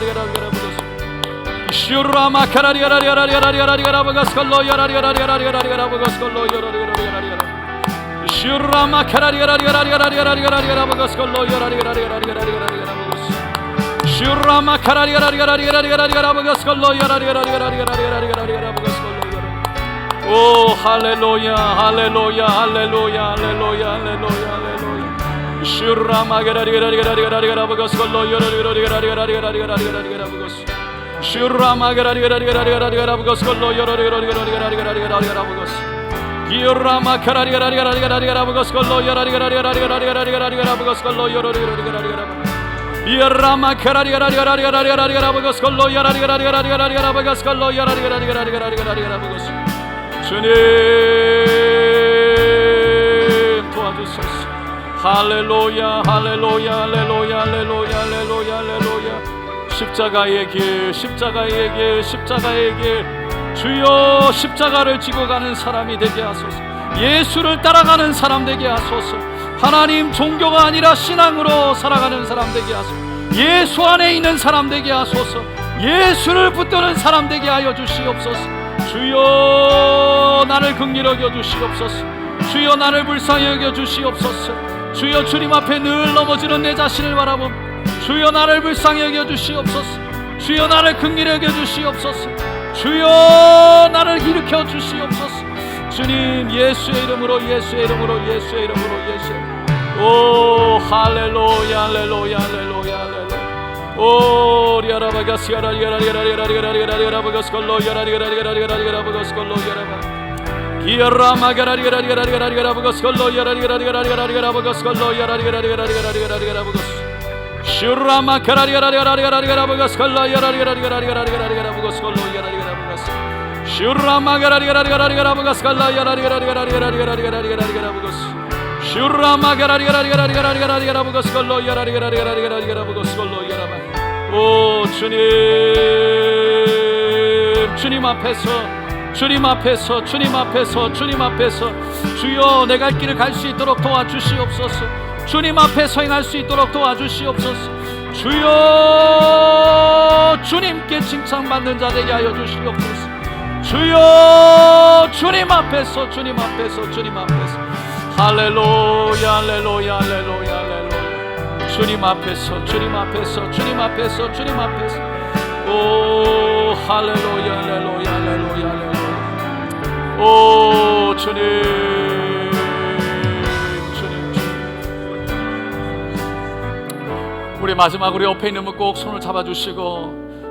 시우라마 카라리가라리가라리가라리가라리가라바가스콜로 야라리가라리가라리가라리가라바가스콜로 야라리가라리가라리가라 시우라마 카라리가라리가라리가라리가라리가라바가스콜로 야라리가라리가라리가라리가라바가스 시우라마 카라리가라리가라리가라리가라바가스콜로 야라리가라리가라리가라리가라바가스콜로 오 할렐루야 할렐루야 할렐루야 할렐루야 할렐루야 할렐루야 시우라마 카라리가라리가라리가라리가라바가스콜로 야라리가라리가라리가라리가라리가라바가스 시우라마 카라리가라리가라리가라바가스콜로 야라리가라리가라리가라리가라바가스 기요라마 카라리가라리가라리가라바가스콜로 야라리가라리가라리가라리가라바가스콜로 야라리가라리가라리가라바가스 이라마 카라리가라리가라리가라리가라바가스콜로 야라리가라리가라리가라바가스콜로 야라리가라리가라리가라바가스 주님 도와주소서. 할렐루야 할렐루야 할렐루야 할렐루야 할렐루야 할렐루야 십자가의 길 십자가의 길 십자가의 길 주여 십자가를 지고 가는 사람이 되게 하소서. 예수를 따라가는 사람 되게 하소서. 하나님 종교가 아니라 신앙으로 살아가는 사람 되게 하소서. 예수 안에 있는 사람 되게 하소서. 예수를 붙드는 사람 되게 하여 주시옵소서. 주여 나를 긍휼히 여겨 주시옵소서. 주여 나를 불쌍히 여겨 주시옵소서. 주여 주님 앞에 늘 넘어지는 내 자신을 바라봄 주여 나를 불쌍히 여겨 주시옵소서. 주여 나를 긍휼히 여겨 주시옵소서. 주여 나를 일으켜 주시옵소서. 주님 예수의 이름으로 예수의 이름으로 예수의 이름으로 예수의 이름으로 오 할렐루야 할렐루야 할렐루야 할렐루야 오 리아라바가스 야라리가라리가라리가라리가라리가라리가라바가스콜로 야라리가라리가라리가라리가라바가스콜로 야라바 기아라마가라리가라리가라리가라리가라바가스콜로 야라리가라리가라리가라리가라바가스콜로 야라리가라리가라리가라리가라바가스 슈라마 카라리가라리가라리가라리가라바가스콜로 야라리가라리가라리가라리가라바가스콜로 야라리가라바가스 슈라마 가라리가라리가라리가라바가스콜로 야라리가라리가라리가라리가라리가라바가스 슈라마 가라리가라리가라리가라리가라바가스콜로 야라리가라리가라리가라리가라바가스콜로 야라바 오 주님 주님 앞에서 주님 앞에서 주님 앞에서 주님 앞에서 주여 내 갈 길을 갈 수 있도록 도와주시옵소서. 주님 앞에 행할 수 있도록 도와주시옵소서. 주여 주님께 칭찬받는 자 되게 하여 주시옵소서. 주여 주님 앞에서 주님 앞에서 주님 앞에서 할렐루야 할렐루야 할렐루야 할렐루야 주님 앞에서 주님 앞에서 주님 앞에서 주님 앞에서 오 할렐루야 할렐루야 할렐루야 할렐루야 오 주님 주님 주님 우리 마지막으로 옆에 있는 분 꼭 손을 잡아주시고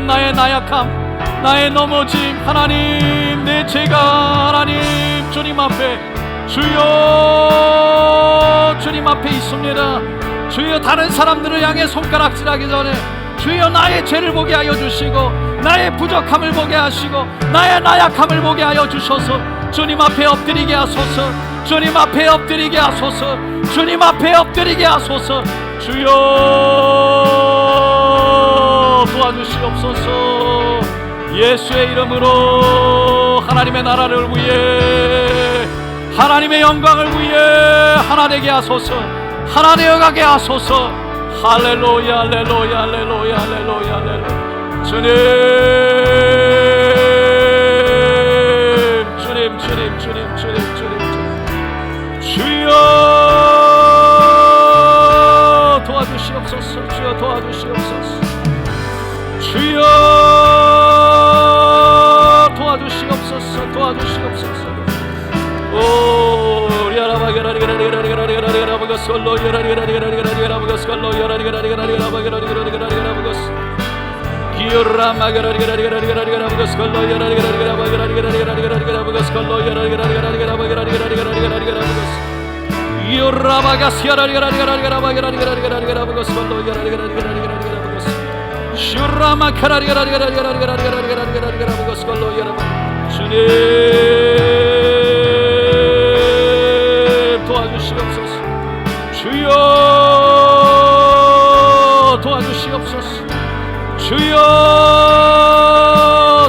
나의 나약함, 나의 넘어짐, 하나님 내 죄가 하나님 주님 앞에 주여 주님 앞에 있습니다. 주여 다른 사람들을 향해 손가락질하기 전에 주여 나의 죄를 보게 하여 주시고 나의 부족함을 보게 하시고 나의 나약함을 보게 하여 주셔서 주님 앞에 엎드리게 하소서. 주님 앞에 엎드리게 하소서. 주님 앞에 엎드리게 하소서. 주여 도와주시옵소서. 예수의 이름으로 하나님의 나라를 위해 하나님의 영광을 위해 하나 되게 하소서. 하나 되어가게 하소서. 할렐루야 할렐루야 할렐루야 할렐루야 할렐루야. 주님 주님 주님 주님 주님 주님 주여 도와주시옵소서. 주여 도와주시옵소서. 주여 도와주시옵소서. 도와주시옵소서. 오 도와주시옵소서. 주여 도와주시옵소서. 주여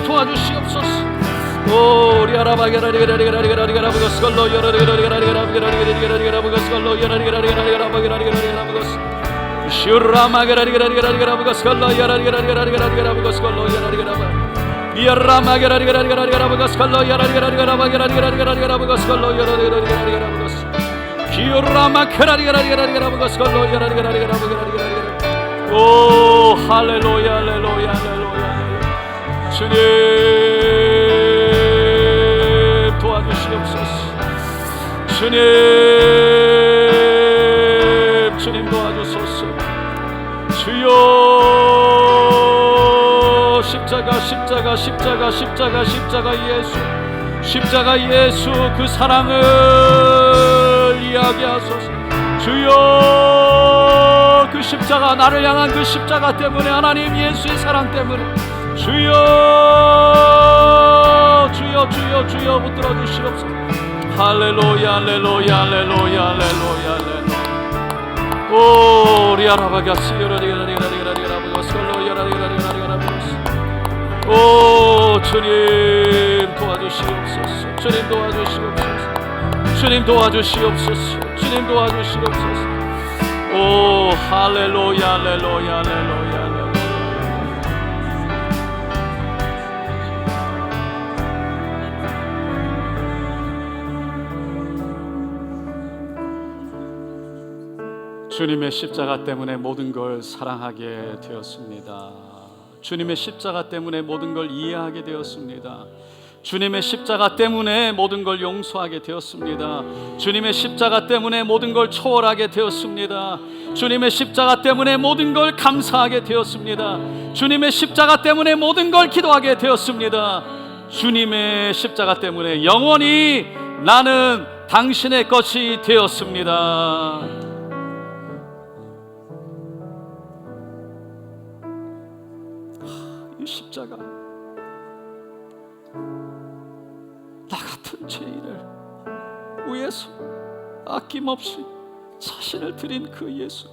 도와주시옵소서. 오 오 할렐루야 할렐루야 할렐루야. 주님 도와주시옵소서. 주님 주님 도와주소서. 주여 십자가 십자가 십자가 십자가 십자가 예수 십자가 예수 그 사랑을 이야기하소서. 주여 그 십자가 나를 향한 그 십자가 때문에 하나님 예수의 사랑 때문에 주여 주여 주여 주여 붙들어 주시옵소서. 할렐루야 할렐루야 할렐루야 할렐루야 할렐루야. 오 리아라바가시 오 주님 도와주시옵소서. 주님 도와주시옵소서. 주님 도와주시옵소서. 주님 도와주시옵소서. 오 할렐루야 할렐루야 할렐루야 할렐루야. 주님의 십자가 때문에 모든 걸 사랑하게 되었습니다. 주님의 십자가 때문에 모든 걸 이해하게 되었습니다. 주님의 십자가 때문에 모든 걸 용서하게 되었습니다. 주님의 십자가 때문에 모든 걸 초월하게 되었습니다. 주님의 십자가 때문에 모든 걸 감사하게 되었습니다. 주님의 십자가 때문에 모든 걸 기도하게 되었습니다. 주님의 십자가 때문에 영원히 나는 당신의 것이 되었습니다. 이 십자가, 나 같은 죄인을 위해서 아낌없이 자신을 드린 그 예수,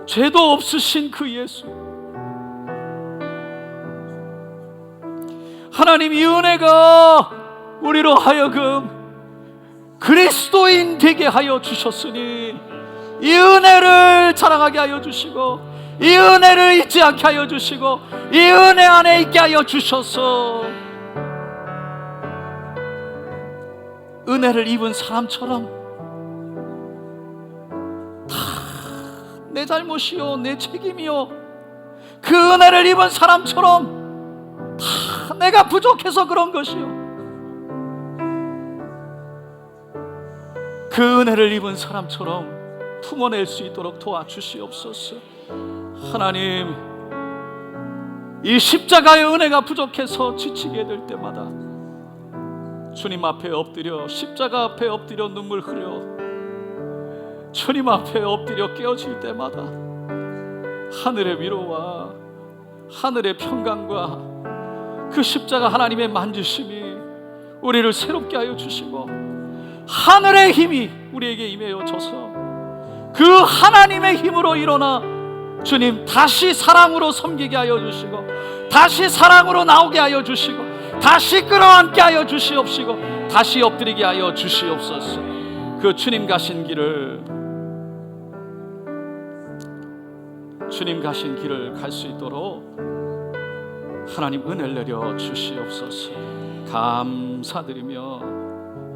죄도 없으신 그 예수, 하나님 이 은혜가 우리로 하여금 그리스도인 되게 하여 주셨으니 이 은혜를 자랑하게 하여 주시고, 이 은혜를 잊지 않게 하여 주시고, 이 은혜 안에 있게 하여 주셔서 은혜를 입은 사람처럼 다 내 잘못이요 내 책임이요, 그 은혜를 입은 사람처럼 다 내가 부족해서 그런 것이요, 그 은혜를 입은 사람처럼 품어낼 수 있도록 도와주시옵소서. 하나님, 이 십자가의 은혜가 부족해서 지치게 될 때마다 주님 앞에 엎드려, 십자가 앞에 엎드려 눈물 흘려 주님 앞에 엎드려 깨어질 때마다 하늘의 위로와 하늘의 평강과 그 십자가 하나님의 만지심이 우리를 새롭게 하여 주시고, 하늘의 힘이 우리에게 임하여 줘서 그 하나님의 힘으로 일어나 주님 다시 사랑으로 섬기게 하여 주시고, 다시 사랑으로 나오게 하여 주시고, 다시 끌어안게 하여 주시옵시고, 다시 엎드리게 하여 주시옵소서. 그 주님 가신 길을 갈 수 있도록 하나님 은혜를 내려 주시옵소서. 감사드리며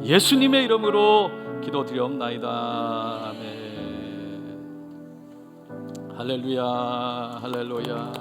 예수님의 이름으로 기도드리옵나이다. 아멘. 할렐루야, 할렐루야.